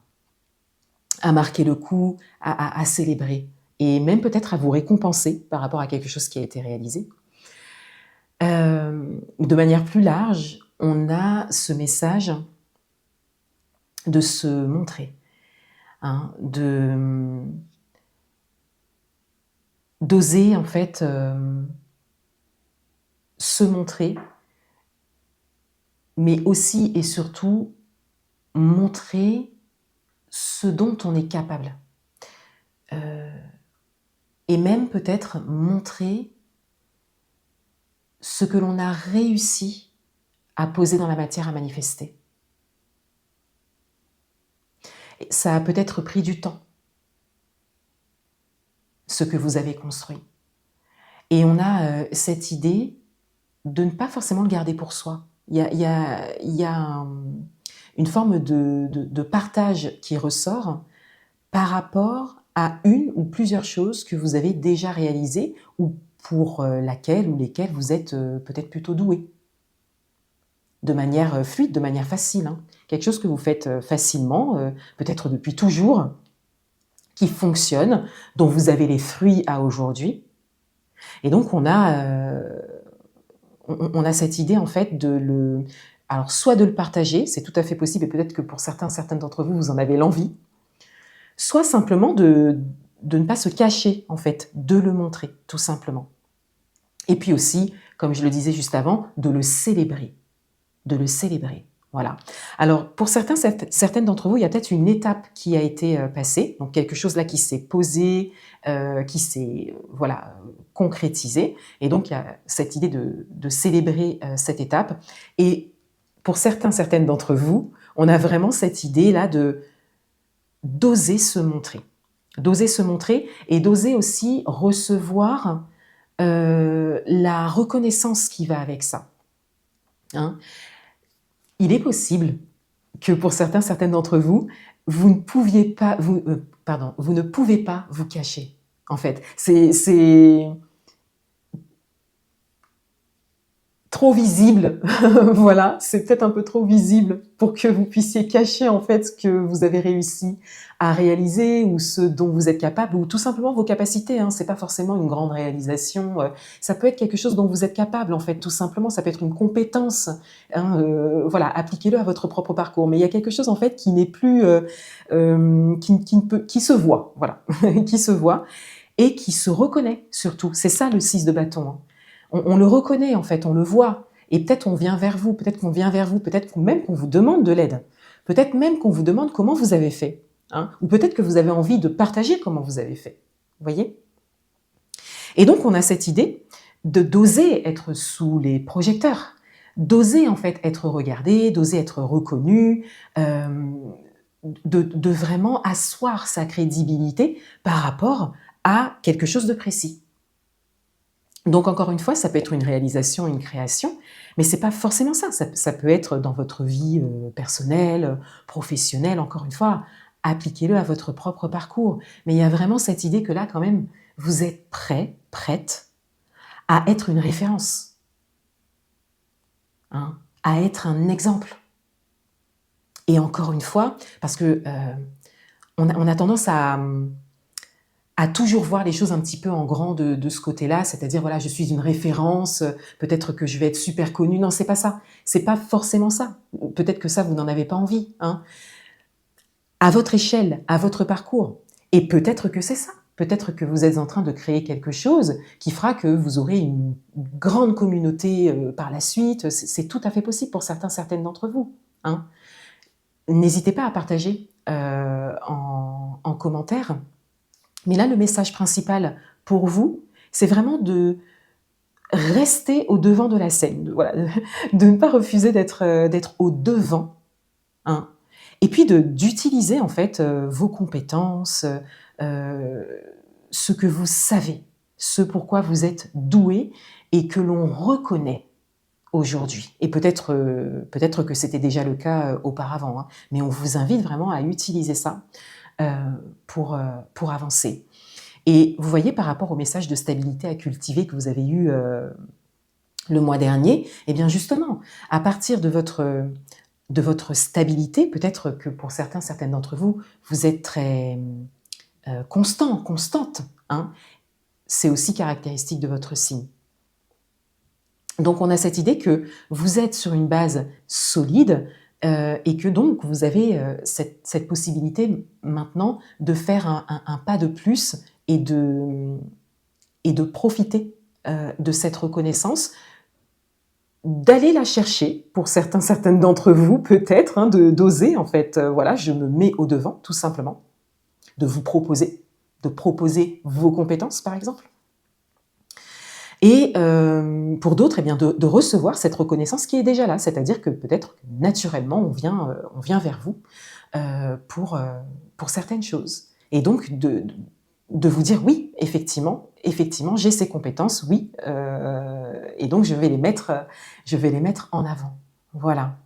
marquer le coup, à célébrer, et même peut-être à vous récompenser par rapport à quelque chose qui a été réalisé. De manière plus large, on a ce message de se montrer, hein, d'oser en fait se montrer, mais aussi et surtout montrer ce dont on est capable. Et même peut-être montrer ce que l'on a réussi à poser dans la matière, à manifester. Et ça a peut-être pris du temps, ce que vous avez construit. Et on a cette idée de ne pas forcément le garder pour soi. Il y a une forme de partage qui ressort par rapport à une ou plusieurs choses que vous avez déjà réalisées ou pour laquelle ou lesquelles vous êtes peut-être plutôt doué. De manière fluide, de manière facile. Hein. Quelque chose que vous faites facilement, peut-être depuis toujours, qui fonctionne, dont vous avez les fruits à aujourd'hui. Et donc on a cette idée en fait alors soit de le partager, c'est tout à fait possible, et peut-être que pour certaines d'entre vous, vous en avez l'envie, soit simplement de ne pas se cacher en fait, de le montrer, tout simplement. Et puis aussi, comme je le disais juste avant, de le célébrer. De le célébrer. Voilà. Alors, pour certaines d'entre vous, il y a peut-être une étape qui a été passée, donc quelque chose là qui s'est posé, qui s'est concrétisé, et donc il y a cette idée de célébrer cette étape. Et pour certaines d'entre vous, on a vraiment cette idée là d'oser se montrer. D'oser se montrer et d'oser aussi recevoir la reconnaissance qui va avec ça. Hein. Il est possible que pour certaines d'entre vous, vous ne pouviez pas, vous ne pouvez pas vous cacher, en fait. C'est trop visible, voilà, c'est peut-être un peu trop visible pour que vous puissiez cacher en fait ce que vous avez réussi à réaliser ou ce dont vous êtes capable ou tout simplement vos capacités, hein. C'est pas forcément une grande réalisation, ça peut être quelque chose dont vous êtes capable en fait, tout simplement, ça peut être une compétence, hein, voilà, appliquez-le à votre propre parcours. Mais il y a quelque chose en fait qui n'est plus, qui se voit, voilà, qui se voit et qui se reconnaît surtout. C'est ça le 6 de bâton, hein. On le reconnaît en fait, on le voit. Et peut-être on vient vers vous, peut-être qu'on vient vers vous, peut-être même qu'on vous demande de l'aide. Peut-être même qu'on vous demande comment vous avez fait, hein, ou peut-être que vous avez envie de partager comment vous avez fait. Vous voyez? Et donc on a cette idée d'oser être sous les projecteurs, d'oser en fait être regardé, d'oser être reconnu, de vraiment asseoir sa crédibilité par rapport à quelque chose de précis. Donc encore une fois, ça peut être une réalisation, une création, mais c'est pas forcément ça. Ça peut être dans votre vie personnelle, professionnelle, encore une fois, appliquez-le à votre propre parcours. Mais il y a vraiment cette idée que là, quand même, vous êtes prêt, prête à être une référence, hein, à être un exemple. Et encore une fois, parce que on a tendance à toujours voir les choses un petit peu en grand de ce côté-là, c'est-à-dire voilà, je suis une référence, peut-être que je vais être super connue. Non, c'est pas ça. C'est pas forcément ça. Peut-être que ça, vous n'en avez pas envie, hein. À votre échelle, à votre parcours. Et peut-être que c'est ça. Peut-être que vous êtes en train de créer quelque chose qui fera que vous aurez une grande communauté par la suite. C'est tout à fait possible pour certaines d'entre vous, hein. N'hésitez pas à partager en commentaire. Mais là, le message principal pour vous, c'est vraiment de rester au devant de la scène, voilà, de ne pas refuser d'être au devant, hein, et puis d'utiliser en fait vos compétences, ce que vous savez, ce pourquoi vous êtes doué et que l'on reconnaît aujourd'hui. Et peut-être que c'était déjà le cas auparavant, hein, mais on vous invite vraiment à utiliser ça pour avancer. Et vous voyez, par rapport au message de stabilité à cultiver que vous avez eu le mois dernier, eh bien justement, à partir de votre stabilité, peut-être que pour certaines d'entre vous, vous êtes très constante, hein, c'est aussi caractéristique de votre signe. Donc on a cette idée que vous êtes sur une base solide et que donc vous avez cette possibilité maintenant de faire un pas de plus et de profiter de cette reconnaissance, d'aller la chercher pour certaines d'entre vous peut-être, hein, d'oser en fait, voilà, je me mets au devant tout simplement, de vous proposer, de proposer vos compétences par exemple. Et pour d'autres, eh bien de recevoir cette reconnaissance qui est déjà là, c'est-à-dire que peut-être naturellement on vient vers vous pour certaines choses. Et donc de vous dire oui, effectivement, j'ai ces compétences, oui, et donc je vais les mettre en avant. Voilà.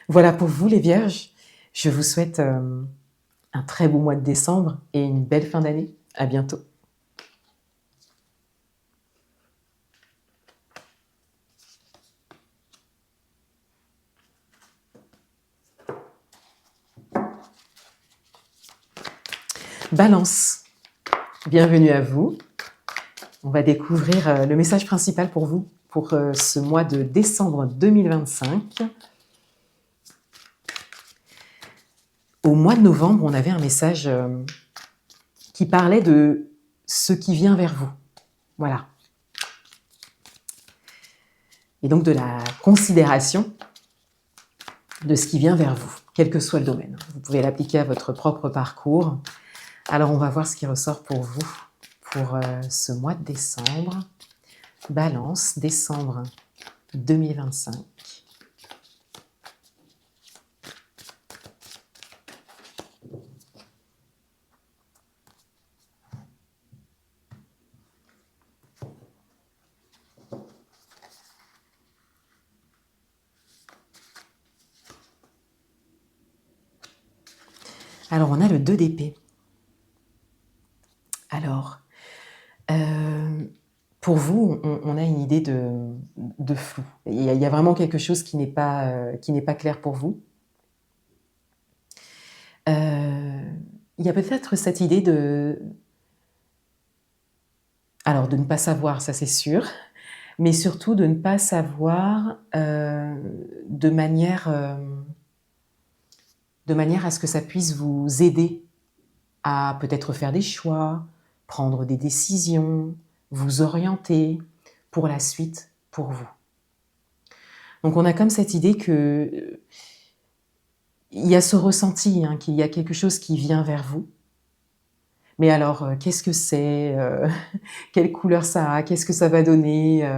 Voilà pour vous les Vierges. Je vous souhaite un très beau mois de décembre et une belle fin d'année. À bientôt. Balance, bienvenue à vous. On va découvrir le message principal pour vous pour ce mois de décembre 2025. Au mois de novembre, on avait un message qui parlait de ce qui vient vers vous. Voilà. Et donc de la considération de ce qui vient vers vous, quel que soit le domaine. Vous pouvez l'appliquer à votre propre parcours. Alors on va voir ce qui ressort pour vous pour ce mois de décembre. Balance, décembre 2025. Alors, on a le 2 d'épée. Alors, pour vous, on a une idée de flou. Il y a vraiment quelque chose qui n'est pas clair pour vous. Il y a peut-être cette idée alors de ne pas savoir, ça c'est sûr, mais surtout de ne pas savoir de manière à ce que ça puisse vous aider à peut-être faire des choix, prendre des décisions, vous orienter pour la suite, pour vous. Donc on a comme cette idée que il y a ce ressenti, hein, qu'il y a quelque chose qui vient vers vous. Mais alors, qu'est-ce que c'est quelle couleur ça a? Qu'est-ce que ça va donner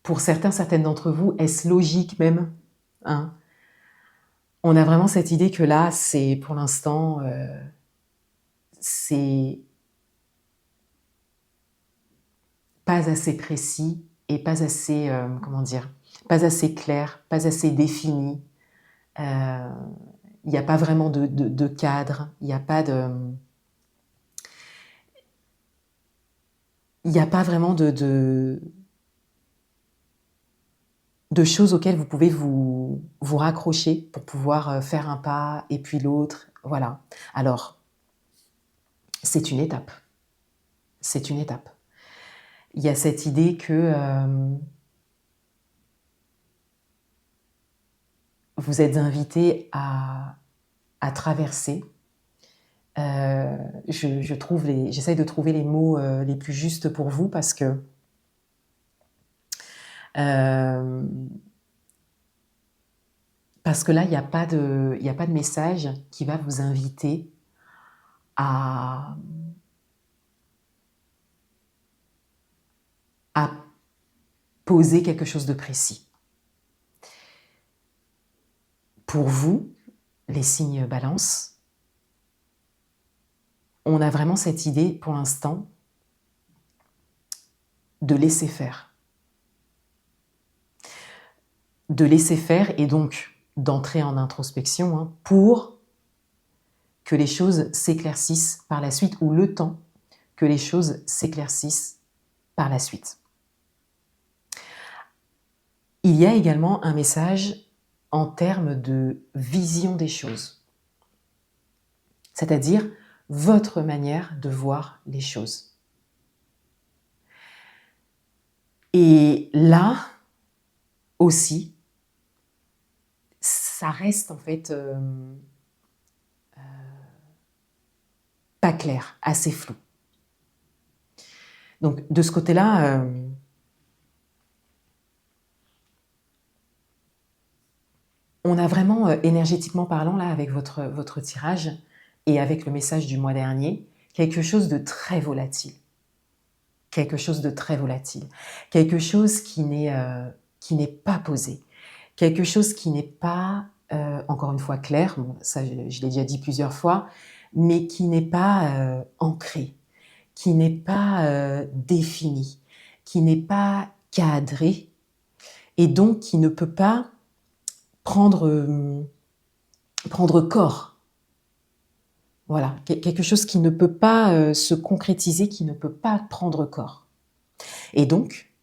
Pour certains, certaines d'entre vous, est-ce logique même, hein? On a vraiment cette idée que là, c'est pour l'instant, c'est pas assez précis et pas assez, comment dire? Pas assez clair, pas assez défini. Il n'y a pas vraiment de cadre, il n'y a pas vraiment de choses auxquelles vous pouvez vous raccrocher pour pouvoir faire un pas et puis l'autre. Voilà. Alors, c'est une étape. C'est une étape. Il y a cette idée que vous êtes invité à traverser. J'essaye de trouver les mots les plus justes pour vous parce que là, il n'y a pas de message qui va vous inviter à poser quelque chose de précis. Pour vous, les signes balance, on a vraiment cette idée, pour l'instant, de laisser faire. De laisser faire et donc d'entrer en introspection, hein, pour que les choses s'éclaircissent par la suite, ou le temps que les choses s'éclaircissent par la suite. Il y a également un message en termes de vision des choses, c'est-à-dire votre manière de voir les choses. Et là aussi, ça reste en fait pas clair, assez flou. Donc de ce côté-là, on a vraiment, énergétiquement parlant, là, avec votre tirage et avec le message du mois dernier, quelque chose de très volatile. Quelque chose de très volatile. Quelque chose qui n'est pas posé. Quelque chose qui n'est pas, encore une fois, clair, bon, ça je l'ai déjà dit plusieurs fois, mais qui n'est pas ancré, qui n'est pas défini, qui n'est pas cadré, et donc qui ne peut pas prendre corps. Voilà, quelque chose qui ne peut pas se concrétiser, qui ne peut pas prendre corps. Et donc,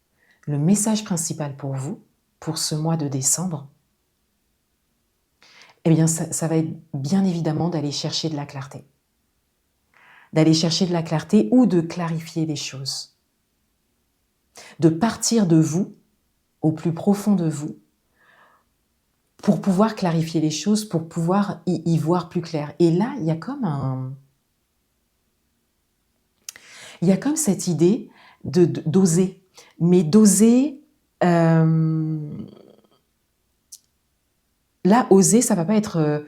le message principal pour vous, pour ce mois de décembre, eh bien, ça va être bien évidemment d'aller chercher de la clarté. D'aller chercher de la clarté ou de clarifier les choses. De partir de vous, au plus profond de vous, pour pouvoir clarifier les choses, pour pouvoir y voir plus clair. Et là, il y a comme cette idée d'oser. Mais d'oser... là, oser, ça ne va pas être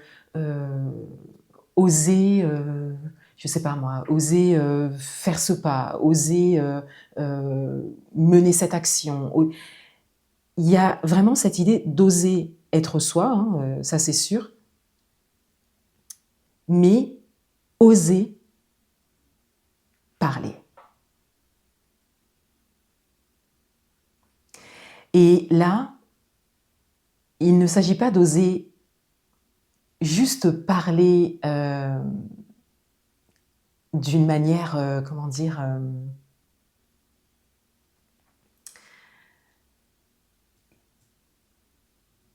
oser, je ne sais pas moi, oser faire ce pas, oser mener cette action. Il y a vraiment cette idée d'oser être soi, hein, ça c'est sûr, mais oser parler. Et là, il ne s'agit pas d'oser juste parler d'une manière, comment dire,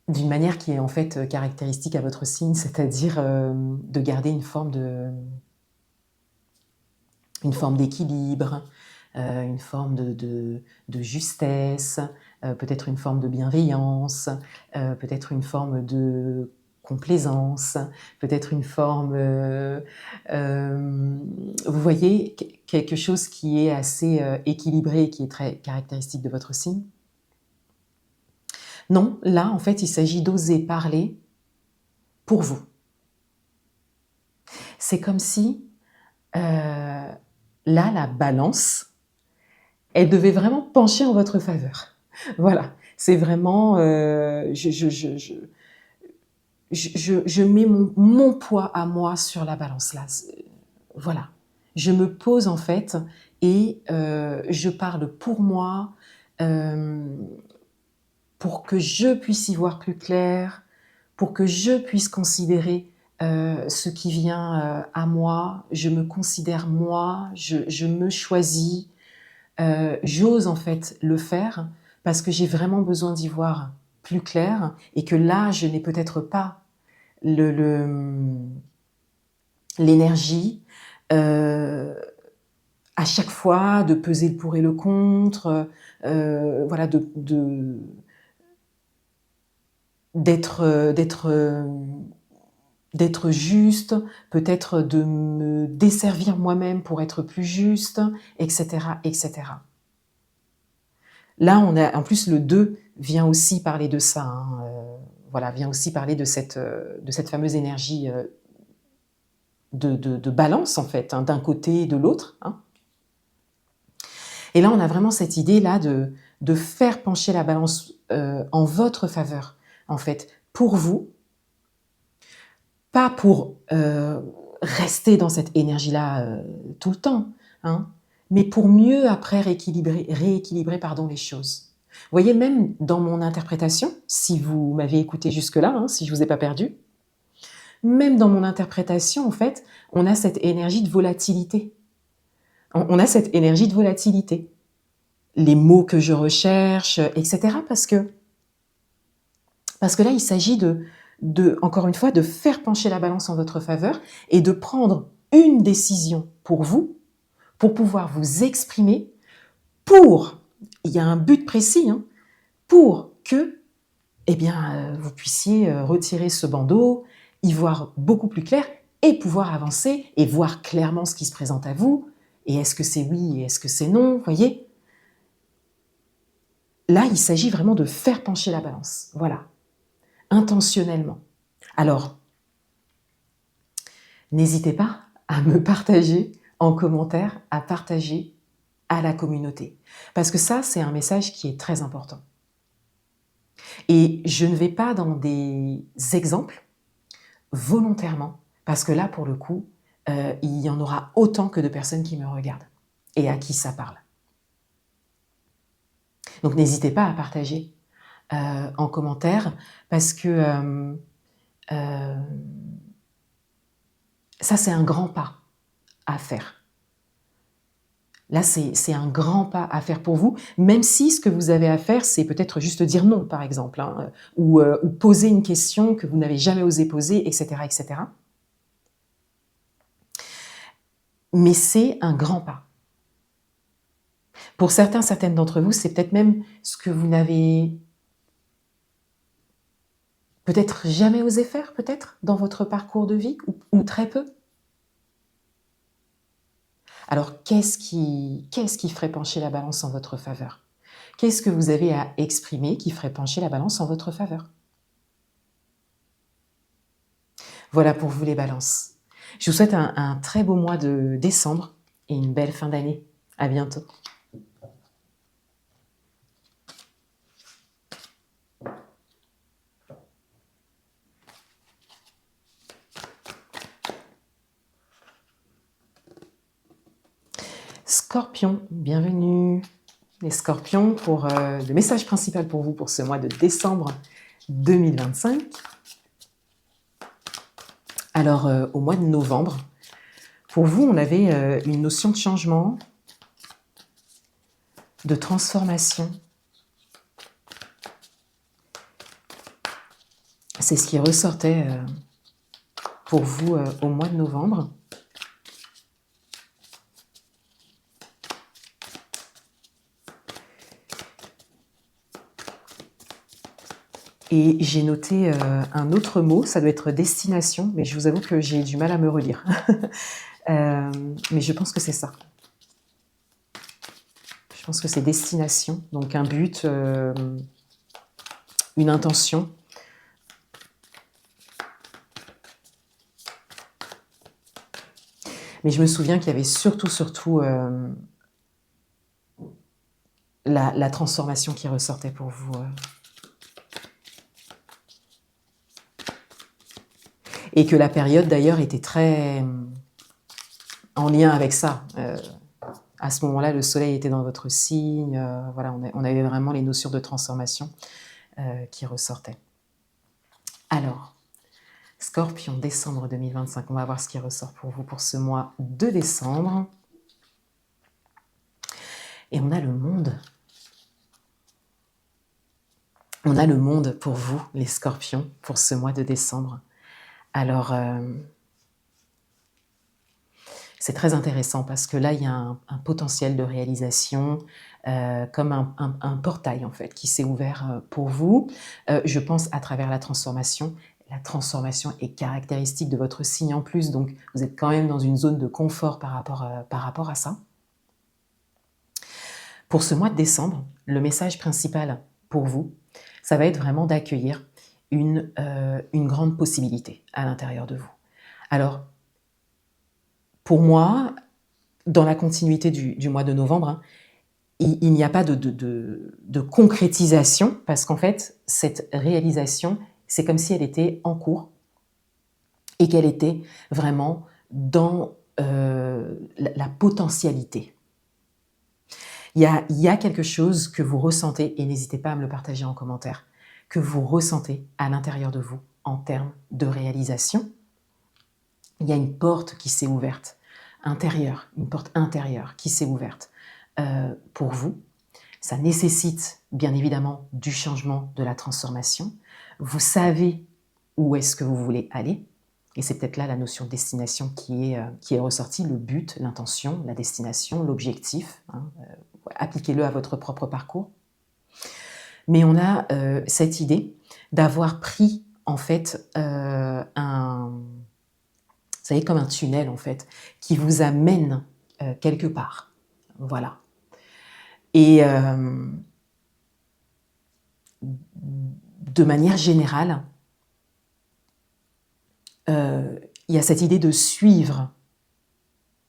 d'une manière qui est en fait caractéristique à votre signe, c'est-à-dire de garder une forme d'équilibre, une forme de justesse, peut-être une forme de bienveillance, peut-être une forme de complaisance, peut-être une forme, vous voyez, quelque chose qui est assez équilibré et qui est très caractéristique de votre signe. Non, là, en fait, il s'agit d'oser parler pour vous. C'est comme si, là, la balance, elle devait vraiment pencher en votre faveur. Voilà, c'est vraiment, je mets mon poids à moi sur la balance là. Voilà, je me pose en fait et je parle pour moi, pour que je puisse y voir plus clair, pour que je puisse considérer ce qui vient à moi. Je me considère moi, je me choisis. J'ose en fait le faire parce que j'ai vraiment besoin d'y voir plus clair et que là, je n'ai peut-être pas l'énergie à chaque fois de peser le pour et le contre, voilà, d'être juste, peut-être de me desservir moi-même pour être plus juste, etc., etc. Là, en plus, le 2 vient aussi parler de ça, hein, voilà, vient aussi parler de cette fameuse énergie de balance, en fait, hein, d'un côté et de l'autre. Hein. Et là, on a vraiment cette idée-là de faire pencher la balance en votre faveur, en fait, pour vous, pas pour rester dans cette énergie-là tout le temps, hein, mais pour mieux après rééquilibrer les choses. Vous voyez, même dans mon interprétation, si vous m'avez écouté jusque-là, hein, si je ne vous ai pas perdu, même dans mon interprétation, en fait, on a cette énergie de volatilité. On a cette énergie de volatilité. Les mots que je recherche, etc. Parce que là, il s'agit encore une fois, de faire pencher la balance en votre faveur et de prendre une décision pour vous, pour pouvoir vous exprimer, il y a un but précis, hein, pour que eh bien, vous puissiez retirer ce bandeau, y voir beaucoup plus clair et pouvoir avancer et voir clairement ce qui se présente à vous. Et est-ce que c'est oui et est-ce que c'est non, vous voyez? Là, il s'agit vraiment de faire pencher la balance, voilà, intentionnellement. Alors, n'hésitez pas à me partager en commentaire, à partager à la communauté. Parce que ça, c'est un message qui est très important. Et je ne vais pas dans des exemples volontairement, parce que là, pour le coup, il y en aura autant que de personnes qui me regardent et à qui ça parle. Donc n'hésitez pas à partager en commentaire, parce que ça, c'est un grand pas à faire. Là, c'est un grand pas à faire pour vous, même si ce que vous avez à faire, c'est peut-être juste dire non, par exemple, hein, ou poser une question que vous n'avez jamais osé poser, etc., etc. Mais c'est un grand pas. Pour certaines d'entre vous, c'est peut-être même ce que vous n'avez peut-être jamais osé faire, peut-être, dans votre parcours de vie, ou très peu. Alors, qu'est-ce qui ferait pencher la balance en votre faveur? Qu'est-ce que vous avez à exprimer qui ferait pencher la balance en votre faveur? Voilà pour vous les balances. Je vous souhaite un très beau mois de décembre et une belle fin d'année. À bientôt. Scorpion, bienvenue. Les scorpions, pour le message principal pour vous pour ce mois de décembre 2025. Alors, au mois de novembre, pour vous, on avait une notion de changement, de transformation. C'est ce qui ressortait pour vous au mois de novembre. Et j'ai noté un autre mot, ça doit être destination, mais je vous avoue que j'ai du mal à me relire. Mais je pense que c'est ça. Je pense que c'est destination, donc un but, une intention. Mais je me souviens qu'il y avait surtout la transformation qui ressortait pour vous. Et que la période d'ailleurs était très en lien avec ça. À ce moment-là, le soleil était dans votre signe. Voilà, on avait vraiment les notions de transformation qui ressortaient. Alors, Scorpion, décembre 2025. On va voir ce qui ressort pour vous pour ce mois de décembre. Et on a le monde. On a le monde pour vous, les Scorpions, pour ce mois de décembre. Alors, c'est très intéressant parce que là, il y a un potentiel de réalisation, comme un portail en fait, qui s'est ouvert pour vous. Je pense à travers la transformation. La transformation est caractéristique de votre signe en plus, donc vous êtes quand même dans une zone de confort par rapport à ça. Pour ce mois de décembre, le message principal pour vous, ça va être vraiment d'accueillir une grande possibilité à l'intérieur de vous. Alors, pour moi, dans la continuité du mois de novembre, hein, il n'y a pas de concrétisation, parce qu'en fait, cette réalisation, c'est comme si elle était en cours et qu'elle était vraiment dans la potentialité. Il y a quelque chose que vous ressentez, et n'hésitez pas à me le partager en commentaire, que vous ressentez à l'intérieur de vous en termes de réalisation. Il y a une porte qui s'est ouverte, intérieure, une porte intérieure qui s'est ouverte pour vous. Ça nécessite bien évidemment du changement, de la transformation. Vous savez où est-ce que vous voulez aller. Et c'est peut-être là la notion de destination qui est ressortie, le but, l'intention, la destination, l'objectif. Hein, appliquez-le à votre propre parcours. Mais on a cette idée d'avoir pris en fait vous savez, comme un tunnel en fait, qui vous amène quelque part. Voilà. Et de manière générale, il y a cette idée de suivre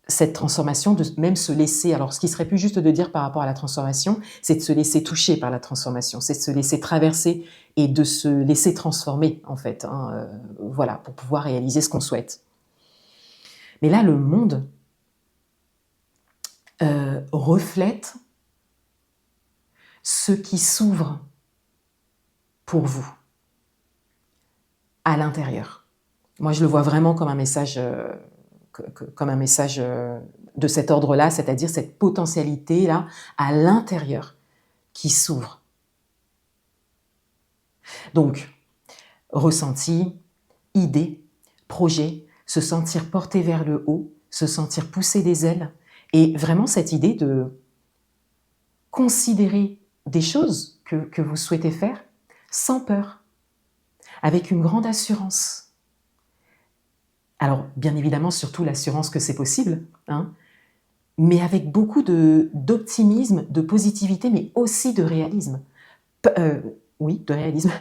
cette transformation, de même se laisser, alors ce qui serait plus juste de dire par rapport à la transformation, c'est de se laisser toucher par la transformation, c'est de se laisser traverser et de se laisser transformer en fait, hein, voilà, pour pouvoir réaliser ce qu'on souhaite. Mais là, le monde reflète ce qui s'ouvre pour vous à l'intérieur. Moi, je le vois vraiment comme un message de cet ordre-là, c'est-à-dire cette potentialité-là à l'intérieur qui s'ouvre. Donc, ressenti, idée, projet, se sentir porté vers le haut, se sentir pousser des ailes, et vraiment cette idée de considérer des choses que vous souhaitez faire sans peur, avec une grande assurance. Alors, bien évidemment, surtout l'assurance que c'est possible, hein, mais avec beaucoup d'optimisme, de positivité, mais aussi de réalisme. Oui, de réalisme.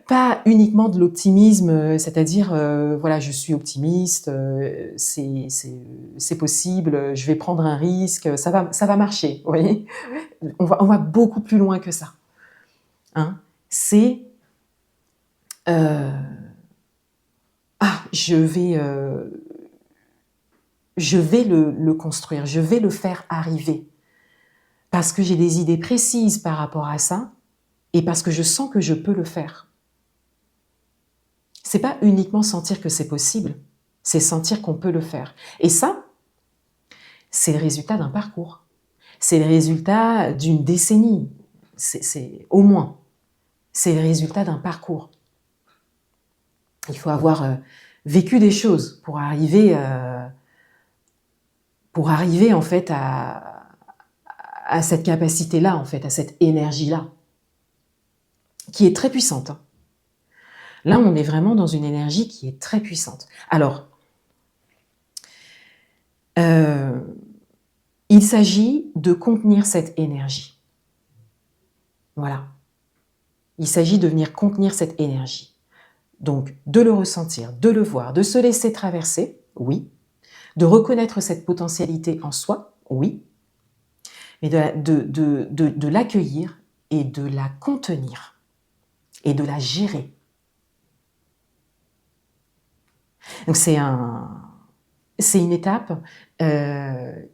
Pas uniquement de l'optimisme, c'est-à-dire, voilà, je suis optimiste, c'est possible, je vais prendre un risque, ça va marcher, vous voyez. On va beaucoup plus loin que ça. Hein, c'est je vais le construire, je vais le faire arriver. Parce que j'ai des idées précises par rapport à ça, et parce que je sens que je peux le faire. C'est pas uniquement sentir que c'est possible, c'est sentir qu'on peut le faire. Et ça, c'est le résultat d'un parcours. C'est le résultat d'une décennie. C'est au moins. C'est le résultat d'un parcours. Il faut avoir vécu des choses pour arriver en fait à cette capacité-là, en fait, à cette énergie-là, qui est très puissante. Hein. Là, on est vraiment dans une énergie qui est très puissante. Alors, il s'agit de contenir cette énergie. Voilà. Il s'agit de venir contenir cette énergie. Donc, de le ressentir, de le voir, de se laisser traverser, oui. De reconnaître cette potentialité en soi, oui. Mais de l'accueillir et de la contenir et de la gérer. Donc, c'est une étape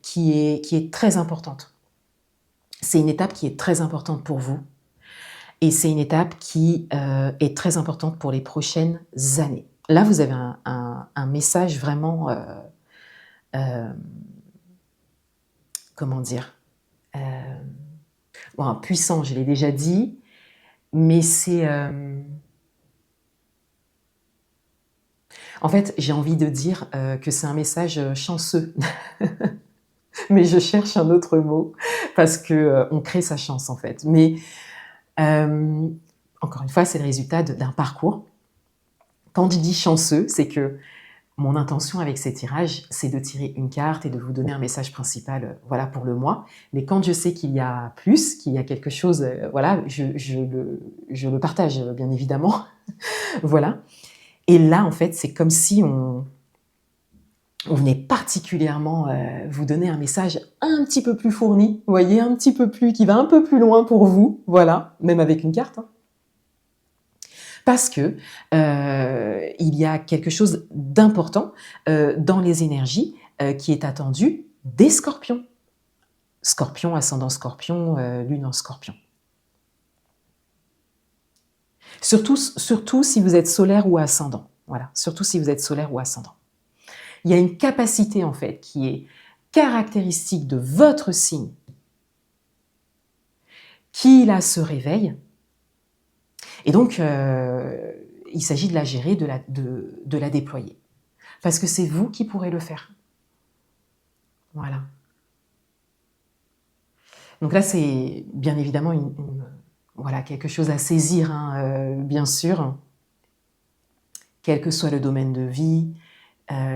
qui est très importante. C'est une étape qui est très importante pour vous. Et c'est une étape qui est très importante pour les prochaines années. Là, vous avez un message vraiment, comment dire, bon, puissant, je l'ai déjà dit, mais c'est... en fait, j'ai envie de dire que c'est un message chanceux. Mais je cherche un autre mot, parce qu'on crée sa chance, en fait. Mais... encore une fois, c'est le résultat d'un parcours. Quand je dis chanceux, c'est que mon intention avec ces tirages, c'est de tirer une carte et de vous donner un message principal, voilà, pour le mois. Mais quand je sais qu'il y a plus, qu'il y a quelque chose, voilà, je le partage, bien évidemment. Voilà. Et là, en fait, c'est comme si on venait particulièrement vous donner un message un petit peu plus fourni, vous voyez, un petit peu plus, qui va un peu plus loin pour vous, voilà, même avec une carte. Hein. Parce que il y a quelque chose d'important dans les énergies qui est attendu des scorpions. Scorpion, ascendant scorpion, lune en scorpion. Surtout si vous êtes solaire ou ascendant. Voilà, surtout si vous êtes solaire ou ascendant. Il y a une capacité, en fait, qui est caractéristique de votre signe, qui, là, se réveille. Et donc, il s'agit de la gérer, de la déployer. Parce que c'est vous qui pourrez le faire. Voilà. Donc là, c'est bien évidemment voilà, quelque chose à saisir, hein, bien sûr. Quel que soit le domaine de vie,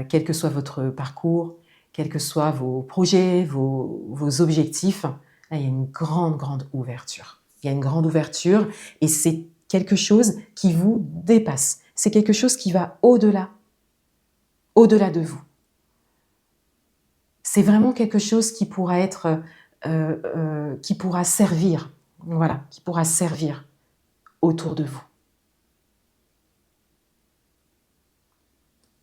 quel que soit votre parcours, quels que soient vos projets, vos objectifs, là, il y a une grande, grande ouverture. Il y a une grande ouverture et c'est quelque chose qui vous dépasse. C'est quelque chose qui va au-delà de vous. C'est vraiment quelque chose qui pourra être, qui pourra servir, voilà, qui pourra servir autour de vous.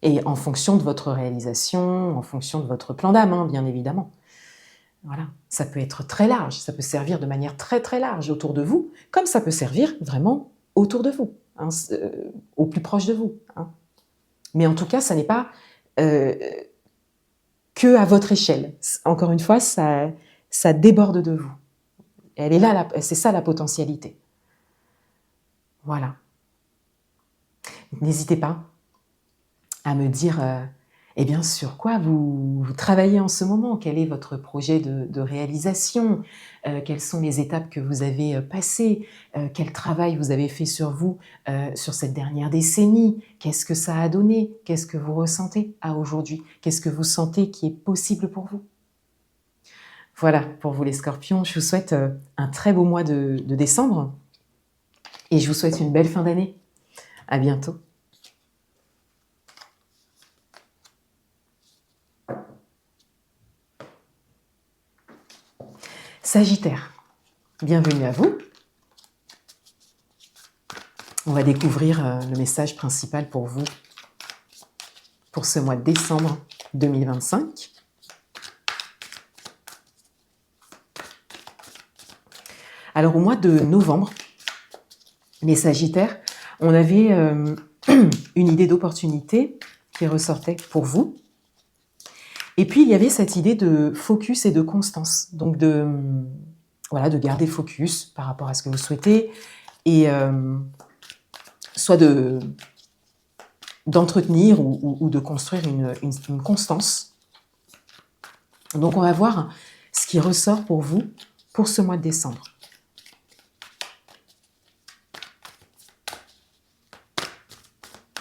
Et en fonction de votre réalisation, en fonction de votre plan d'âme, hein, bien évidemment. Voilà, ça peut être très large, ça peut servir de manière très très large autour de vous, comme ça peut servir vraiment autour de vous, hein, au plus proche de vous. Hein. Mais en tout cas, ça n'est pas que à votre échelle. Encore une fois, ça déborde de vous. Elle est là, c'est ça la potentialité. Voilà. N'hésitez pas à me dire, eh bien, sur quoi vous travaillez en ce moment, quel est votre projet de réalisation, quelles sont les étapes que vous avez passées, quel travail vous avez fait sur vous sur cette dernière décennie, qu'est-ce que ça a donné, qu'est-ce que vous ressentez à aujourd'hui, qu'est-ce que vous sentez qui est possible pour vous. Voilà, pour vous les scorpions, je vous souhaite un très beau mois de décembre et je vous souhaite une belle fin d'année. À bientôt. Sagittaire, bienvenue à vous. On va découvrir le message principal pour vous pour ce mois de décembre 2025. Alors au mois de novembre, les Sagittaires, on avait une idée d'opportunité qui ressortait pour vous. Et puis, il y avait cette idée de focus et de constance. Donc, voilà, de garder focus par rapport à ce que vous souhaitez et soit d'entretenir ou de construire une constance. Donc, on va voir ce qui ressort pour vous pour ce mois de décembre.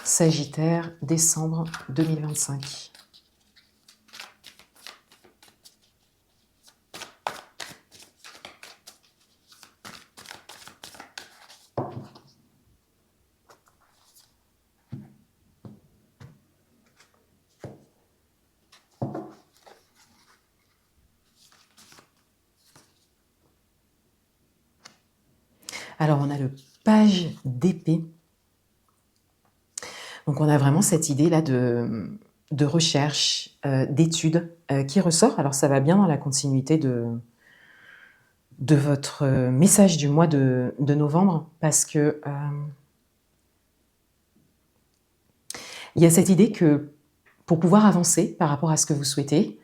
Sagittaire, décembre 2025. Alors, on a le page d'épée. Donc, on a vraiment cette idée-là de recherche, d'études qui ressort. Alors, ça va bien dans la continuité de votre message du mois de novembre, parce que il y a cette idée que pour pouvoir avancer par rapport à ce que vous souhaitez,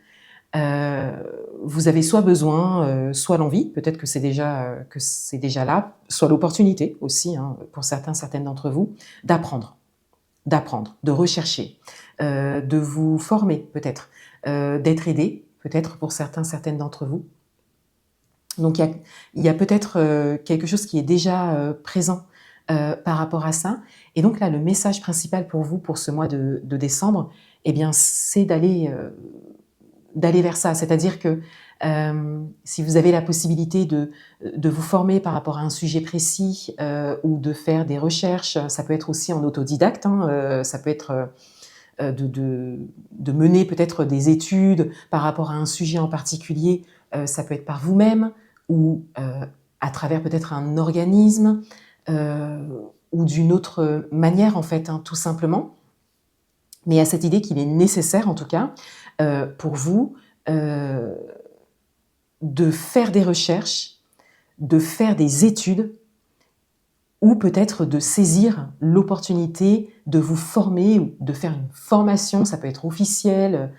vous avez soit besoin, soit l'envie, peut-être que c'est déjà là, soit l'opportunité aussi, hein, pour certaines d'entre vous, d'apprendre, de rechercher, de vous former peut-être, d'être aidé peut-être pour certaines d'entre vous. Donc il y a peut-être quelque chose qui est déjà présent par rapport à ça. Et donc là, le message principal pour vous pour ce mois de décembre, eh bien, c'est d'aller vers ça. C'est-à-dire que si vous avez la possibilité de vous former par rapport à un sujet précis ou de faire des recherches, ça peut être aussi en autodidacte, hein, ça peut être de mener peut-être des études par rapport à un sujet en particulier, ça peut être par vous-même ou à travers peut-être un organisme ou d'une autre manière en fait, hein, tout simplement. Mais il y a cette idée qu'il est nécessaire en tout cas pour vous de faire des recherches, de faire des études ou peut-être de saisir l'opportunité de vous former ou de faire une formation, ça peut être officiel,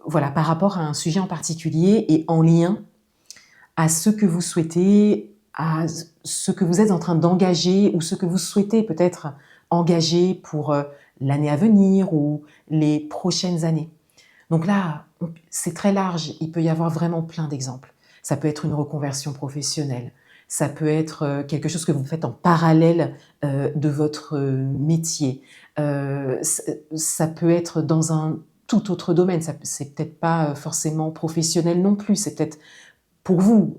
voilà, par rapport à un sujet en particulier et en lien à ce que vous souhaitez, à ce que vous êtes en train d'engager ou ce que vous souhaitez peut-être engager pour l'année à venir ou les prochaines années. Donc là, c'est très large, il peut y avoir vraiment plein d'exemples. Ça peut être une reconversion professionnelle, ça peut être quelque chose que vous faites en parallèle de votre métier, ça peut être dans un tout autre domaine, c'est peut-être pas forcément professionnel non plus, c'est peut-être pour vous,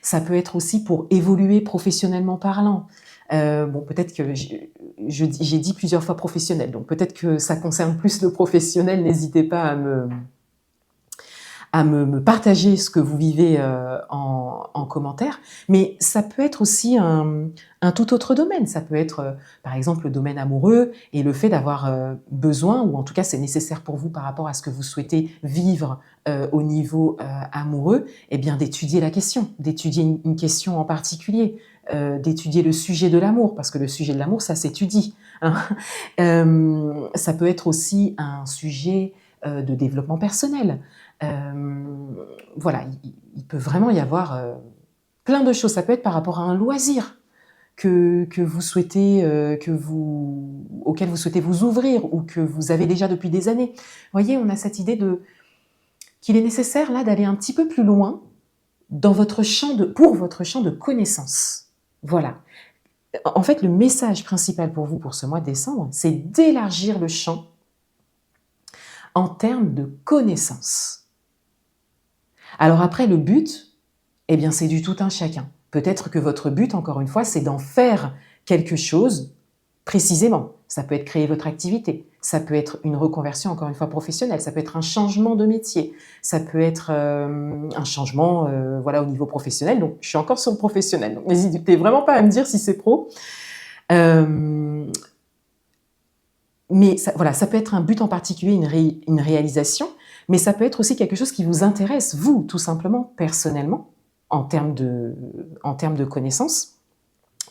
ça peut être aussi pour évoluer professionnellement parlant. Bon, peut-être que j'ai dit plusieurs fois professionnel, donc peut-être que ça concerne plus le professionnel, n'hésitez pas à me partager ce que vous vivez en commentaire, mais ça peut être aussi un tout autre domaine. Ça peut être, par exemple, le domaine amoureux et le fait d'avoir besoin, ou en tout cas c'est nécessaire pour vous par rapport à ce que vous souhaitez vivre au niveau amoureux, eh bien d'étudier la question, d'étudier une question en particulier, d'étudier le sujet de l'amour, parce que le sujet de l'amour, ça s'étudie, hein. Ça peut être aussi un sujet de développement personnel. Voilà, il peut vraiment y avoir plein de choses. Ça peut être par rapport à un loisir que vous souhaitez, auquel vous souhaitez vous ouvrir ou que vous avez déjà depuis des années. Vous voyez, on a cette idée qu'il est nécessaire là d'aller un petit peu plus loin dans pour votre champ de connaissances. Voilà. En fait, le message principal pour vous pour ce mois de décembre, c'est d'élargir le champ en termes de connaissances. Alors après, le but, eh bien, c'est du tout un chacun. Peut-être que votre but, encore une fois, c'est d'en faire quelque chose précisément. Ça peut être créer votre activité, ça peut être une reconversion, encore une fois, professionnelle, ça peut être un changement de métier, ça peut être un changement voilà, au niveau professionnel. Donc, je suis encore sur le professionnel, donc n'hésitez vraiment pas à me dire si c'est pro. Mais ça, voilà, ça peut être un but en particulier, une réalisation, mais ça peut être aussi quelque chose qui vous intéresse, vous, tout simplement, personnellement, en termes de connaissances.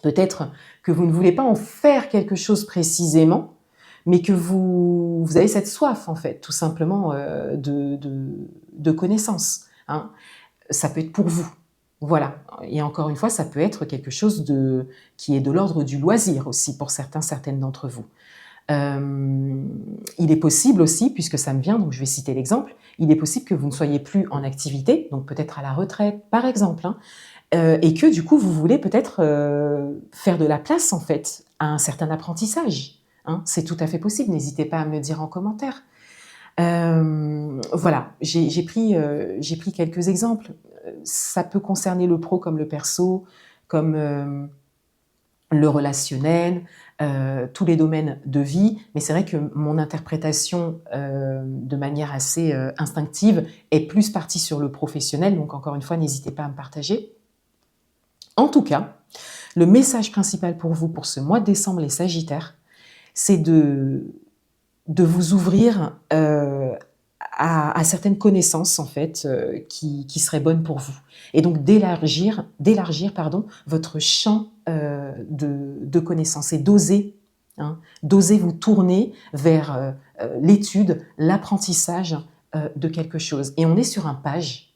Peut-être que vous ne voulez pas en faire quelque chose précisément, mais que vous avez cette soif, en fait, tout simplement, de connaissances, hein. Ça peut être pour vous, voilà. Et encore une fois, ça peut être quelque chose qui est de l'ordre du loisir aussi pour certaines d'entre vous. Il est possible aussi, puisque ça me vient, donc je vais citer l'exemple, il est possible que vous ne soyez plus en activité, donc peut-être à la retraite, par exemple, hein, et que du coup, vous voulez peut-être faire de la place, en fait, à un certain apprentissage, hein. C'est tout à fait possible, n'hésitez pas à me le dire en commentaire. Voilà, j'ai pris quelques exemples. Ça peut concerner le pro comme le perso, comme le relationnel, tous les domaines de vie, mais c'est vrai que mon interprétation de manière assez instinctive est plus partie sur le professionnel, donc encore une fois, n'hésitez pas à me partager. En tout cas, le message principal pour vous pour ce mois de décembre, les Sagittaires, c'est de vous ouvrir à certaines connaissances, en fait, qui seraient bonnes pour vous. Et donc d'élargir votre champ de connaissances et d'oser, hein, d'oser vous tourner vers l'étude, l'apprentissage de quelque chose. Et on est sur un page,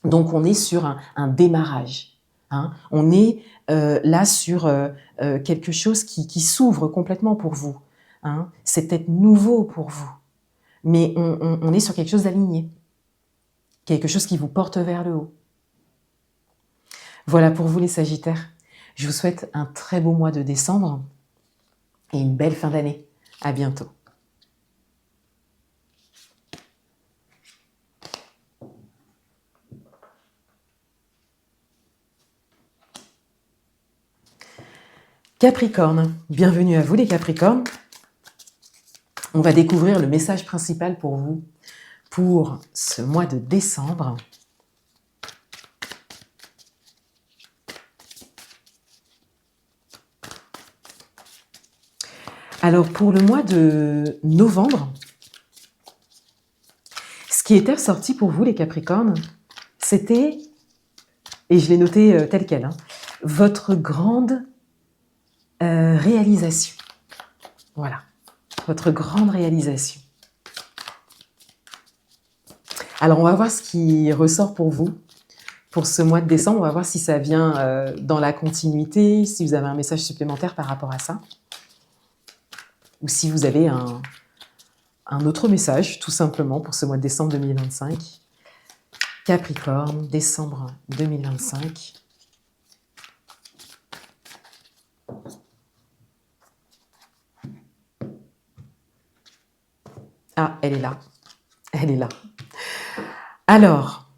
donc on est sur un démarrage, hein. On est là sur quelque chose qui s'ouvre complètement pour vous, hein. C'est peut-être nouveau pour vous, mais on est sur quelque chose d'aligné, quelque chose qui vous porte vers le haut. Voilà pour vous les Sagittaires. Je vous souhaite un très beau mois de décembre et une belle fin d'année. À bientôt. Capricorne, bienvenue à vous les Capricornes. On va découvrir le message principal pour vous pour ce mois de décembre. Alors pour le mois de novembre, ce qui était ressorti pour vous les Capricornes, c'était, et je l'ai noté tel quel, hein, votre grande réalisation. Voilà, votre grande réalisation. Alors on va voir ce qui ressort pour vous pour ce mois de décembre. On va voir si ça vient dans la continuité, si vous avez un message supplémentaire par rapport à ça, ou si vous avez un autre message, tout simplement, pour ce mois de décembre 2025. Capricorne, décembre 2025. Ah, elle est là. Elle est là. Alors,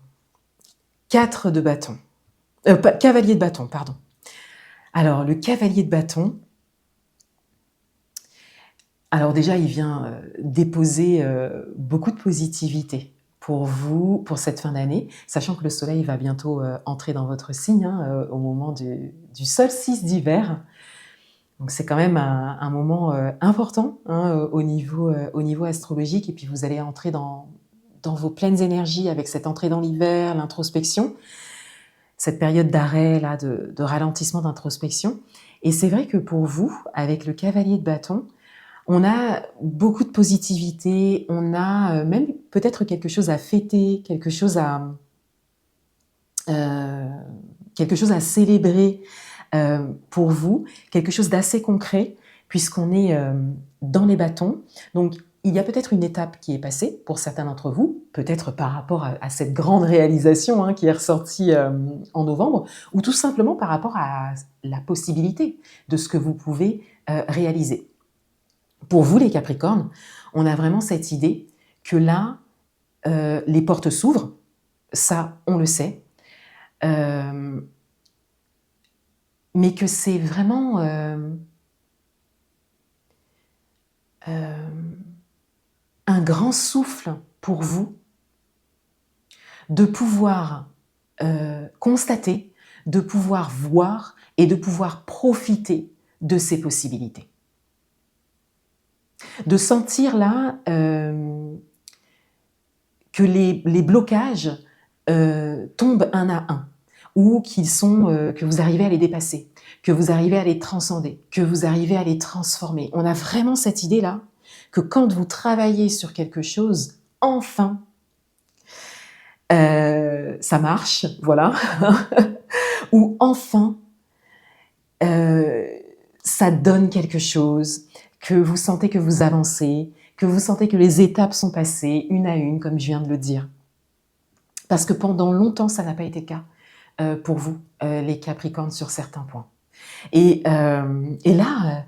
4 de bâton. Cavalier de bâton, pardon. Alors, le cavalier de bâton, alors déjà, il vient déposer beaucoup de positivité pour vous, pour cette fin d'année, sachant que le soleil va bientôt entrer dans votre signe, hein, au moment du solstice d'hiver. Donc c'est quand même un moment important, hein, au niveau astrologique, et puis vous allez entrer dans vos pleines énergies avec cette entrée dans l'hiver, l'introspection, cette période d'arrêt, là, de ralentissement, d'introspection. Et c'est vrai que pour vous, avec le cavalier de bâton, on a beaucoup de positivité, on a même peut-être quelque chose à fêter, quelque chose à célébrer pour vous, quelque chose d'assez concret, puisqu'on est dans les bâtons. Donc, il y a peut-être une étape qui est passée pour certains d'entre vous, peut-être par rapport à cette grande réalisation, hein, qui est ressortie en novembre, ou tout simplement par rapport à la possibilité de ce que vous pouvez réaliser. Pour vous, les Capricornes, on a vraiment cette idée que là, les portes s'ouvrent, ça, on le sait, mais que c'est vraiment un grand souffle pour vous de pouvoir constater, de pouvoir voir et de pouvoir profiter de ces possibilités. De sentir là que les blocages tombent un à un, ou que vous arrivez à les dépasser, que vous arrivez à les transcender, que vous arrivez à les transformer. On a vraiment cette idée-là que quand vous travaillez sur quelque chose, enfin, ça marche, voilà, ou enfin, ça donne quelque chose, que vous sentez que vous avancez, que vous sentez que les étapes sont passées une à une, comme je viens de le dire. Parce que pendant longtemps, ça n'a pas été le cas pour vous, les Capricornes, sur certains points. Et là,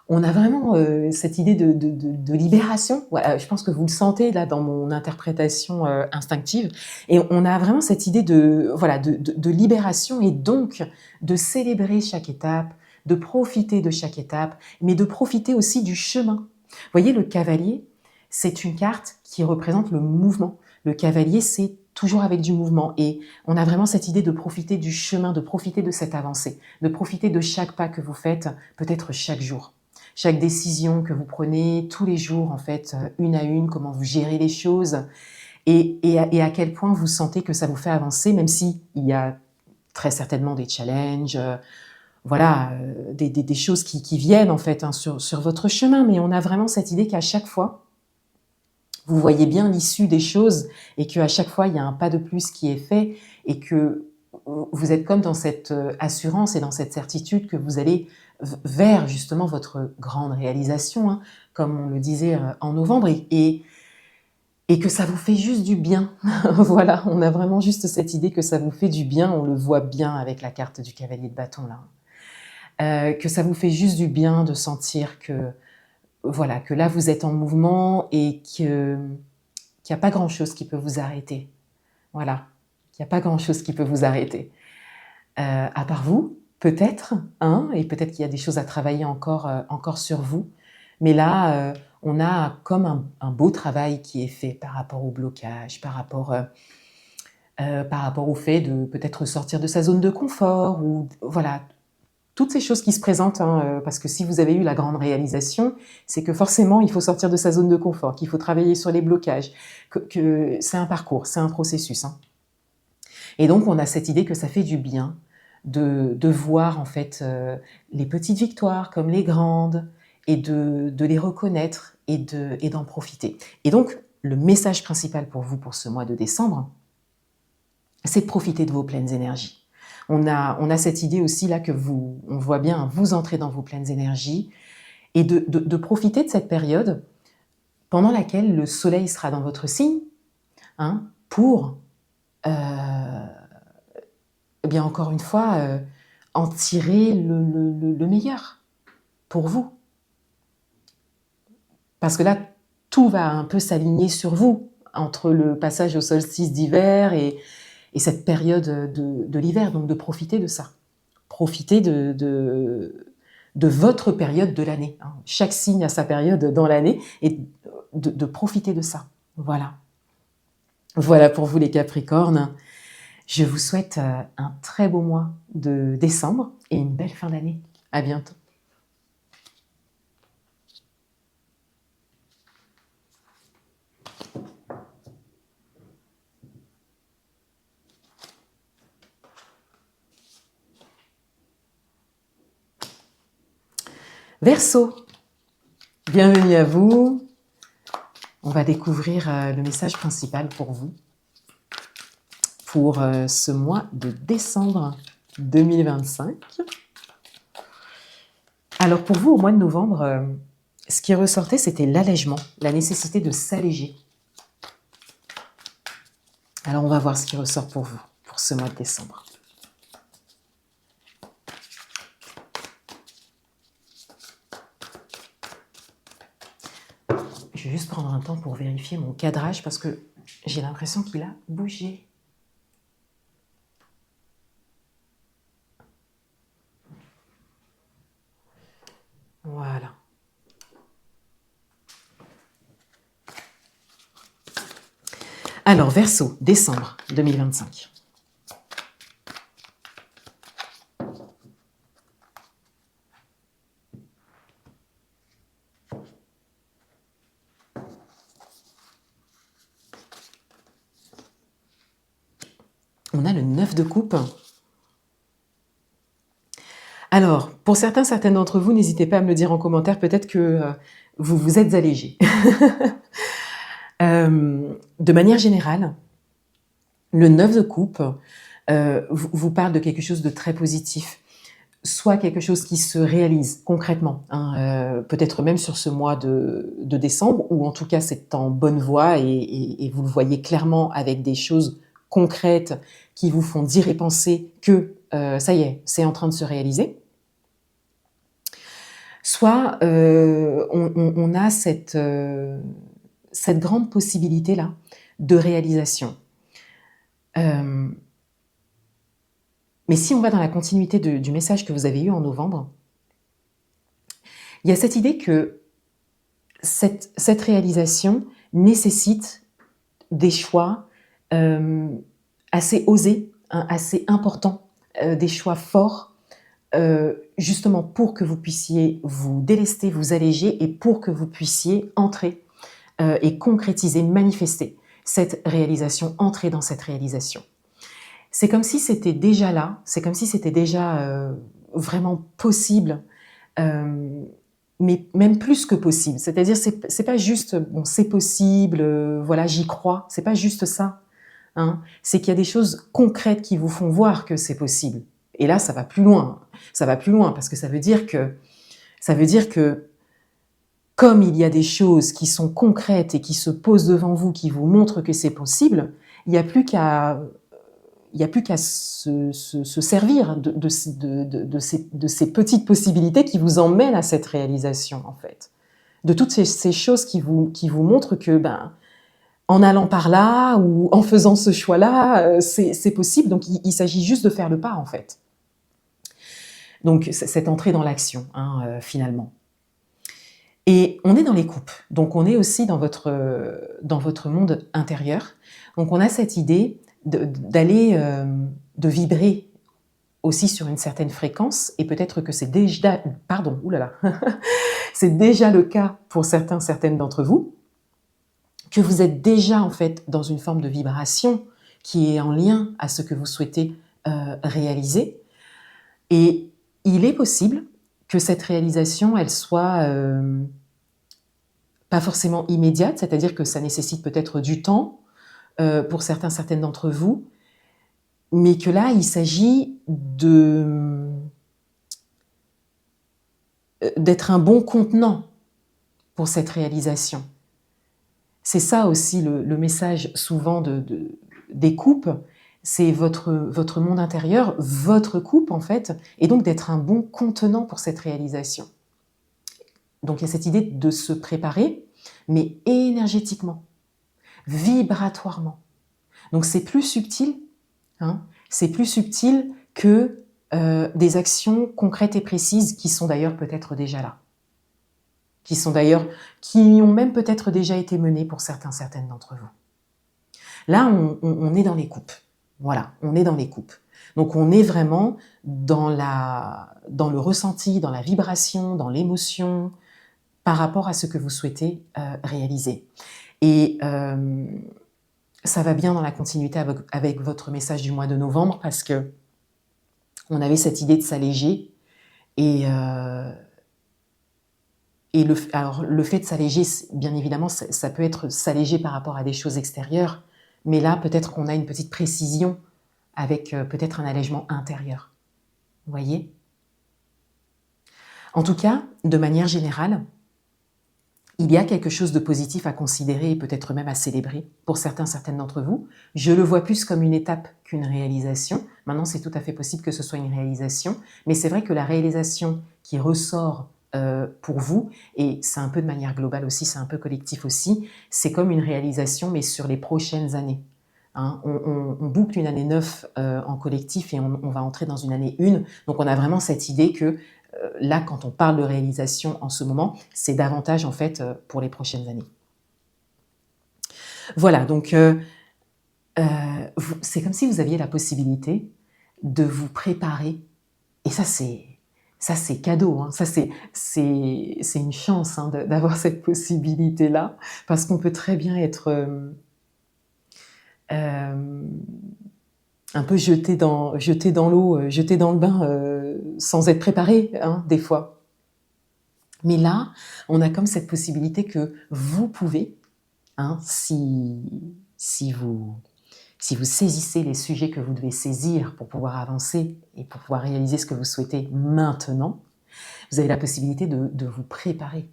on a vraiment cette idée de libération. Voilà, je pense que vous le sentez là dans mon interprétation instinctive. Et on a vraiment cette idée de libération et donc de célébrer chaque étape, de profiter de chaque étape, mais de profiter aussi du chemin. Vous voyez, le cavalier, c'est une carte qui représente le mouvement. Le cavalier, c'est toujours avec du mouvement. Et on a vraiment cette idée de profiter du chemin, de profiter de cette avancée, de profiter de chaque pas que vous faites, peut-être chaque jour. Chaque décision que vous prenez tous les jours, en fait, une à une, comment vous gérez les choses et à quel point vous sentez que ça vous fait avancer, même s'il y a très certainement des challenges, voilà, des choses qui viennent en fait sur votre chemin. Mais on a vraiment cette idée qu'à chaque fois, vous voyez bien l'issue des choses et qu'à chaque fois, il y a un pas de plus qui est fait et que vous êtes comme dans cette assurance et dans cette certitude que vous allez vers justement votre grande réalisation, hein, comme on le disait en novembre, et que ça vous fait juste du bien. Voilà, on a vraiment juste cette idée que ça vous fait du bien, on le voit bien avec la carte du cavalier de bâton là. Que ça vous fait juste du bien de sentir que, voilà, que là vous êtes en mouvement et qu'il n'y a pas grand-chose qui peut vous arrêter. Voilà, il n'y a pas grand-chose qui peut vous arrêter. À part vous, peut-être, hein, et peut-être qu'il y a des choses à travailler encore sur vous. Mais là, on a comme un beau travail qui est fait par rapport au blocage, par rapport au fait de peut-être sortir de sa zone de confort, ou voilà, toutes ces choses qui se présentent, hein, parce que si vous avez eu la grande réalisation, c'est que forcément, il faut sortir de sa zone de confort, qu'il faut travailler sur les blocages, que c'est un parcours, c'est un processus. Hein. Et donc, on a cette idée que ça fait du bien de voir en fait les petites victoires comme les grandes et de les reconnaître et d'en profiter. Et donc, le message principal pour vous pour ce mois de décembre, c'est de profiter de vos pleines énergies. On a cette idée aussi là que on voit bien, vous entrez dans vos pleines énergies et de profiter de cette période pendant laquelle le soleil sera dans votre signe, hein, pour eh bien encore une fois, en tirer le meilleur pour vous. Parce que là, tout va un peu s'aligner sur vous, entre le passage au solstice d'hiver et cette période de l'hiver, donc de profiter de ça. Profiter de votre période de l'année. Hein. Chaque signe a sa période dans l'année, et de profiter de ça. Voilà. Voilà pour vous les Capricornes. Je vous souhaite un très beau mois de décembre et une belle fin d'année. À bientôt. Verseau, bienvenue à vous. On va découvrir le message principal pour vous pour ce mois de décembre 2025. Alors pour vous, au mois de novembre, ce qui ressortait, c'était l'allègement, la nécessité de s'alléger. Alors on va voir ce qui ressort pour vous, pour ce mois de décembre. Je vais juste prendre un temps pour vérifier mon cadrage parce que j'ai l'impression qu'il a bougé. Voilà. Alors, Verseau, décembre 2025. On a le 9 de coupe. Alors, pour certaines d'entre vous, n'hésitez pas à me le dire en commentaire, peut-être que vous vous êtes allégés. De manière générale, le 9 de coupe vous parle de quelque chose de très positif, soit quelque chose qui se réalise concrètement, hein, peut-être même sur ce mois de décembre, ou en tout cas c'est en bonne voie et vous le voyez clairement avec des choses concrètes qui vous font dire et penser que ça y est, c'est en train de se réaliser. Soit on a cette grande possibilité-là de réalisation. Mais si on va dans la continuité du message que vous avez eu en novembre, il y a cette idée que cette réalisation nécessite des choix assez osés, hein, assez importants, des choix forts, justement pour que vous puissiez vous délester, vous alléger et pour que vous puissiez entrer et concrétiser, manifester cette réalisation, entrer dans cette réalisation. C'est comme si c'était déjà là, c'est comme si c'était déjà vraiment possible, mais même plus que possible. C'est-à-dire, c'est pas juste, bon, c'est possible, voilà, j'y crois, c'est pas juste ça. Hein. C'est qu'il y a des choses concrètes qui vous font voir que c'est possible. Et là, ça va plus loin. Ça va plus loin parce que ça veut dire que comme il y a des choses qui sont concrètes et qui se posent devant vous, qui vous montrent que c'est possible, il n'y a plus qu'à se servir de ces petites possibilités qui vous emmènent à cette réalisation, en fait. De toutes ces choses qui vous montrent que, en allant par là ou en faisant ce choix-là, c'est possible. Donc, il s'agit juste de faire le pas, en fait. Donc, cette entrée dans l'action, hein, finalement. Et on est dans les coupes, donc on est aussi dans votre monde intérieur. Donc on a cette idée d'aller, de vibrer aussi sur une certaine fréquence, et peut-être que c'est déjà, c'est déjà le cas pour certaines d'entre vous, que vous êtes déjà en fait dans une forme de vibration qui est en lien à ce que vous souhaitez réaliser. Et il est possible que cette réalisation, elle soit pas forcément immédiate, c'est-à-dire que ça nécessite peut-être du temps pour certaines d'entre vous, mais que là, il s'agit d'être un bon contenant pour cette réalisation. C'est ça aussi le message souvent des coupes, c'est votre monde intérieur, votre coupe en fait, et donc d'être un bon contenant pour cette réalisation. Donc il y a cette idée de se préparer, mais énergétiquement, vibratoirement. Donc c'est plus subtil, hein, c'est plus subtil que des actions concrètes et précises qui sont d'ailleurs peut-être déjà là. Qui ont même peut-être déjà été menées pour certaines d'entre vous. Là, on est dans les coupes. Voilà, on est dans les coupes. Donc on est vraiment dans le ressenti, dans la vibration, dans l'émotion, par rapport à ce que vous souhaitez réaliser. Et ça va bien dans la continuité avec votre message du mois de novembre, parce que on avait cette idée de s'alléger, et le fait de s'alléger, bien évidemment, ça peut être s'alléger par rapport à des choses extérieures, mais là, peut-être qu'on a une petite précision avec peut-être un allègement intérieur. Vous voyez ? En tout cas, de manière générale, il y a quelque chose de positif à considérer et peut-être même à célébrer pour certaines d'entre vous. Je le vois plus comme une étape qu'une réalisation. Maintenant, c'est tout à fait possible que ce soit une réalisation, mais c'est vrai que la réalisation qui ressort pour vous, et c'est un peu de manière globale aussi, c'est un peu collectif aussi, c'est comme une réalisation, mais sur les prochaines années. Hein, on boucle une année 9 en collectif et on va entrer dans une année 1. Donc on a vraiment cette idée que là, quand on parle de réalisation en ce moment, c'est davantage en fait pour les prochaines années. Voilà, donc c'est comme si vous aviez la possibilité de vous préparer, et ça c'est cadeau, hein. Ça c'est une chance, hein, d'avoir cette possibilité-là, parce qu'on peut très bien être un peu jeté dans l'eau, jeté dans le bain sans être préparé, hein, des fois. Mais là, on a comme cette possibilité que vous pouvez, hein, si vous saisissez les sujets que vous devez saisir pour pouvoir avancer et pour pouvoir réaliser ce que vous souhaitez maintenant, vous avez la possibilité de vous préparer.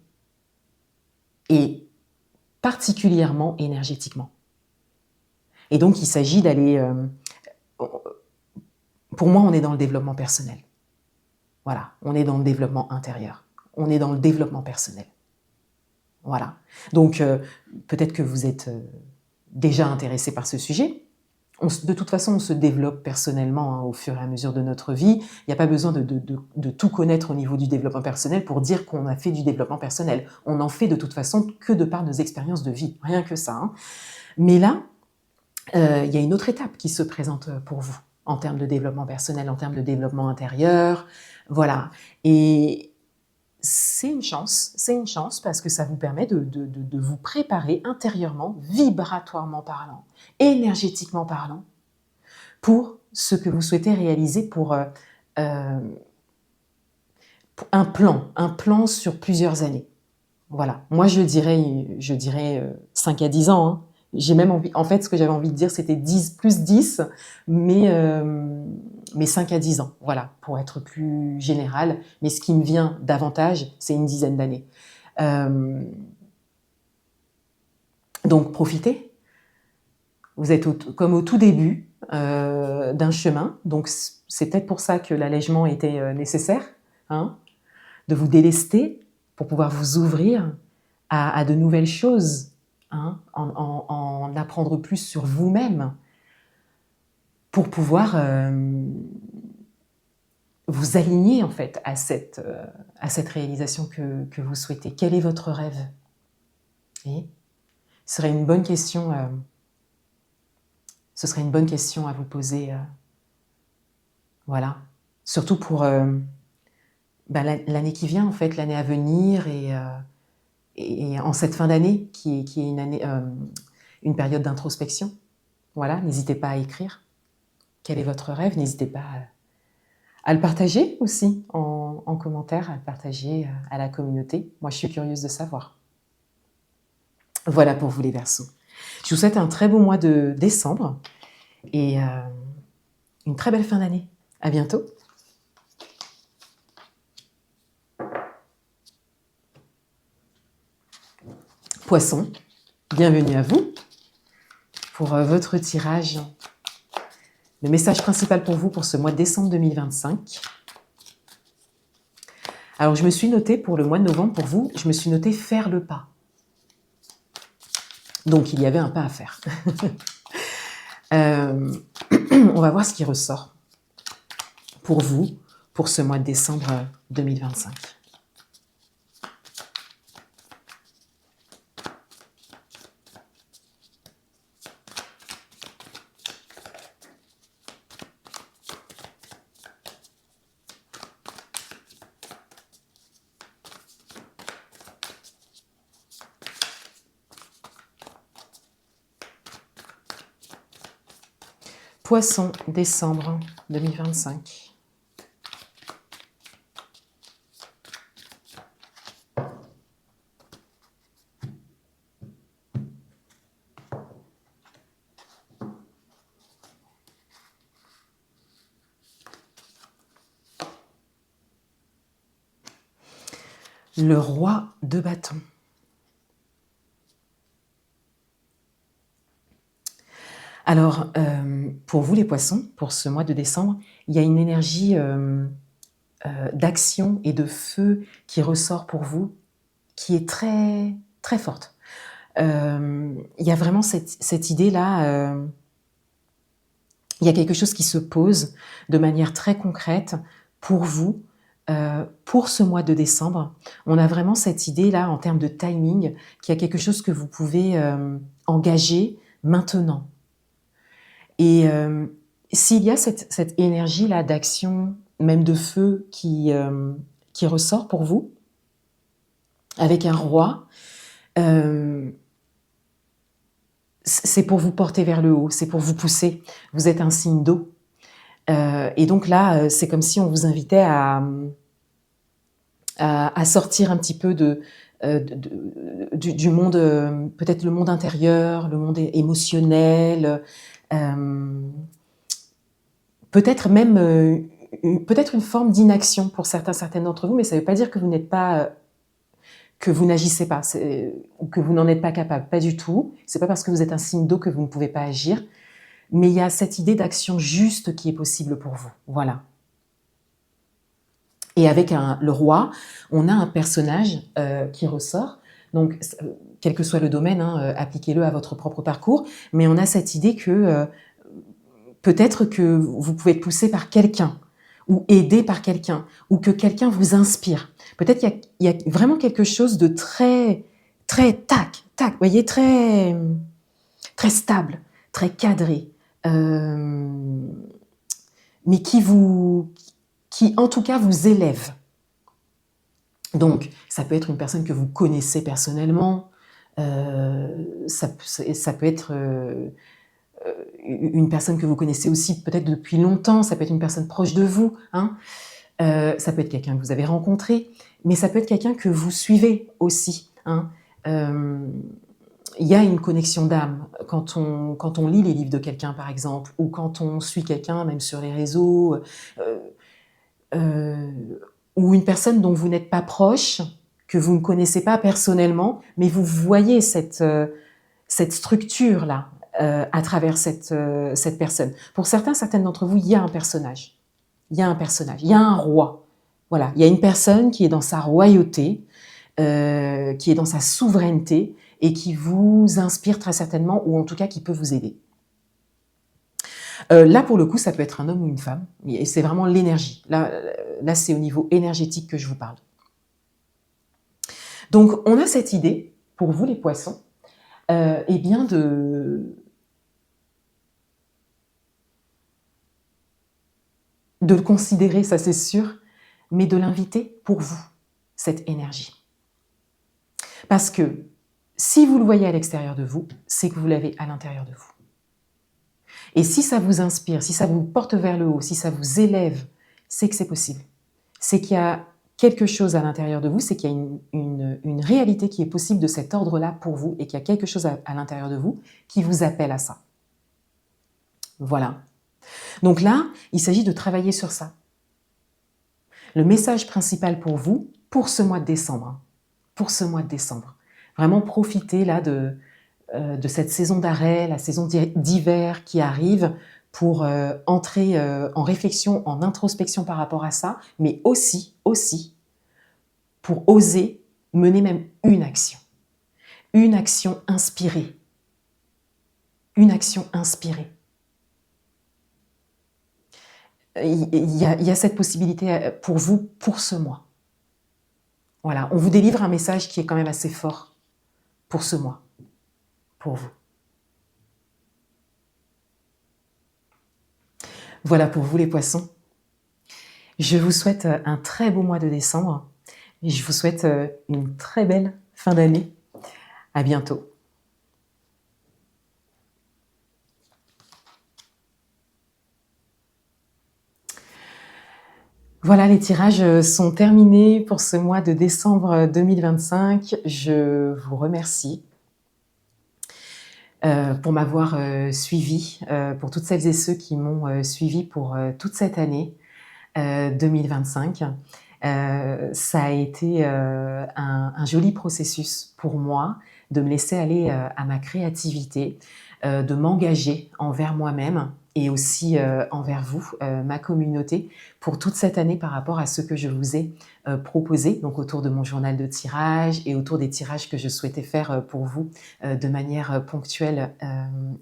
Et particulièrement énergétiquement. Et donc, il s'agit d'aller... pour moi, on est dans le développement personnel. Voilà, on est dans le développement intérieur. On est dans le développement personnel. Voilà. Donc, peut-être que vous êtes déjà intéressé par ce sujet. De toute façon, on se développe personnellement, hein, au fur et à mesure de notre vie. Il n'y a pas besoin de tout connaître au niveau du développement personnel pour dire qu'on a fait du développement personnel. On en fait de toute façon que de par nos expériences de vie, rien que ça, hein. Mais là, il y a une autre étape qui se présente pour vous en termes de développement personnel, en termes de développement intérieur. Voilà. Et c'est une chance parce que ça vous permet de vous préparer intérieurement, vibratoirement parlant, énergétiquement parlant, pour ce que vous souhaitez réaliser, pour un plan sur plusieurs années. Voilà. Moi, je dirais 5 à 10 ans, hein. J'ai même envie, en fait, ce que j'avais envie de dire, c'était 10 plus 10, mais 5 à 10 ans, voilà, pour être plus général. Mais ce qui me vient davantage, c'est une dizaine d'années. Donc, profitez. Vous êtes comme au tout début d'un chemin, donc c'est peut-être pour ça que l'allègement était nécessaire, hein, de vous délester pour pouvoir vous ouvrir à de nouvelles choses, hein, en apprendre plus sur vous-même, pour pouvoir vous aligner en fait à cette réalisation que vous souhaitez. Quel est votre rêve? Et ce serait une bonne question. Ce serait une bonne question à vous poser. Voilà. Surtout pour l'année qui vient, en fait, l'année à venir, et en cette fin d'année qui est une année, une période d'introspection. Voilà, n'hésitez pas à écrire. Quel est votre rêve? N'hésitez pas à le partager aussi en commentaire, à le partager à la communauté. Moi, je suis curieuse de savoir. Voilà pour vous les Verseaux. Je vous souhaite un très beau mois de décembre et une très belle fin d'année. À bientôt. Poissons, bienvenue à vous pour votre tirage. Le message principal pour vous pour ce mois de décembre 2025. Alors, je me suis noté pour le mois de novembre, pour vous, je me suis noté faire le pas. Donc, il y avait un pas à faire. On va voir ce qui ressort pour vous pour ce mois de décembre 2025. Poisson, décembre 2025. Le roi de bâton. Alors, pour vous les poissons, pour ce mois de décembre, il y a une énergie d'action et de feu qui ressort pour vous, qui est très, très forte. Il y a vraiment cette idée-là, il y a quelque chose qui se pose de manière très concrète pour vous, pour ce mois de décembre. On a vraiment cette idée-là, en termes de timing, qu'il y a quelque chose que vous pouvez engager maintenant. Et s'il y a cette énergie-là d'action, même de feu, qui ressort pour vous, avec un roi, c'est pour vous porter vers le haut, c'est pour vous pousser. Vous êtes un signe d'eau. Et donc là, c'est comme si on vous invitait à sortir un petit peu du monde, peut-être le monde intérieur, le monde émotionnel, peut-être même peut-être une forme d'inaction pour certaines d'entre vous, mais ça ne veut pas dire que vous n'êtes pas que vous n'agissez pas ou que vous n'en êtes pas capable, pas du tout. C'est pas parce que vous êtes un signe d'eau que vous ne pouvez pas agir, mais il y a cette idée d'action juste qui est possible pour vous. Voilà. Et avec le roi, on a un personnage qui ressort. Donc, quel que soit le domaine, appliquez-le à votre propre parcours, mais on a cette idée que peut-être que vous pouvez être poussé par quelqu'un, ou aidé par quelqu'un, ou que quelqu'un vous inspire. Peut-être qu'il y a vraiment quelque chose de très, très tac, vous voyez, très, très stable, très cadré, mais qui en tout cas vous élève. Donc, ça peut être une personne que vous connaissez personnellement, ça peut être une personne que vous connaissez aussi peut-être depuis longtemps, ça peut être une personne proche de vous, ça peut être quelqu'un que vous avez rencontré, mais ça peut être quelqu'un que vous suivez aussi. Il y a une connexion d'âme quand on lit les livres de quelqu'un, par exemple, ou quand on suit quelqu'un, même sur les réseaux, ou une personne dont vous n'êtes pas proche, que vous ne connaissez pas personnellement, mais vous voyez cette structure-là à travers cette personne. Pour certaines d'entre vous, il y a un personnage. Il y a un roi. Voilà, il y a une personne qui est dans sa royauté, qui est dans sa souveraineté et qui vous inspire très certainement, ou en tout cas qui peut vous aider. Là, pour le coup, ça peut être un homme ou une femme, et c'est vraiment l'énergie. Là, c'est au niveau énergétique que je vous parle. Donc, on a cette idée, pour vous les poissons, eh bien de le considérer, ça c'est sûr, mais de l'inviter pour vous, cette énergie. Parce que si vous le voyez à l'extérieur de vous, c'est que vous l'avez à l'intérieur de vous. Et si ça vous inspire, si ça vous porte vers le haut, si ça vous élève, c'est que c'est possible. C'est qu'il y a quelque chose à l'intérieur de vous, c'est qu'il y a une réalité qui est possible de cet ordre-là pour vous et qu'il y a quelque chose à l'intérieur de vous qui vous appelle à ça. Voilà. Donc là, il s'agit de travailler sur ça. Le message principal pour vous, pour ce mois de décembre, vraiment profitez là de cette saison d'arrêt, la saison d'hiver qui arrive pour entrer en réflexion, en introspection par rapport à ça, mais aussi pour oser mener même une action inspirée, Il y a cette possibilité pour vous, pour ce mois. Voilà, on vous délivre un message qui est quand même assez fort pour ce mois, pour vous. Voilà pour vous les poissons. Je vous souhaite un très beau mois de décembre et je vous souhaite une très belle fin d'année. À bientôt. Voilà, les tirages sont terminés pour ce mois de décembre 2025. Je vous remercie pour m'avoir suivi, pour toutes celles et ceux qui m'ont suivi pour toute cette année 2025. Ça a été un joli processus pour moi de me laisser aller à ma créativité, de m'engager envers moi-même et aussi envers vous, ma communauté, pour toute cette année par rapport à ce que je vous ai proposé, donc autour de mon journal de tirage et autour des tirages que je souhaitais faire pour vous de manière ponctuelle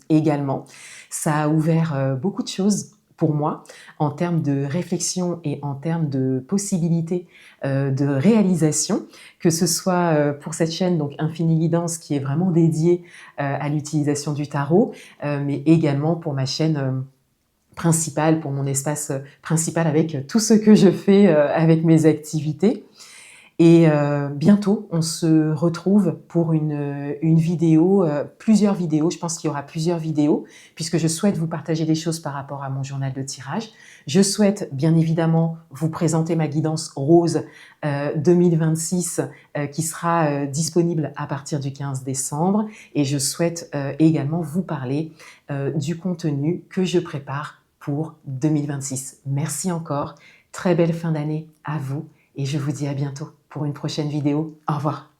également. Ça a ouvert beaucoup de choses pour moi, en termes de réflexion et en termes de possibilités de réalisation, que ce soit pour cette chaîne, donc Infini Guidance, qui est vraiment dédiée à l'utilisation du tarot, mais également pour ma chaîne principale, pour mon espace principal avec tout ce que je fais avec mes activités. Et bientôt, on se retrouve pour une vidéo, plusieurs vidéos. Je pense qu'il y aura plusieurs vidéos puisque je souhaite vous partager des choses par rapport à mon journal de tirage. Je souhaite bien évidemment vous présenter ma guidance rose 2026 qui sera disponible à partir du 15 décembre. Et je souhaite également vous parler du contenu que je prépare pour 2026. Merci encore. Très belle fin d'année à vous et je vous dis à bientôt pour une prochaine vidéo. Au revoir.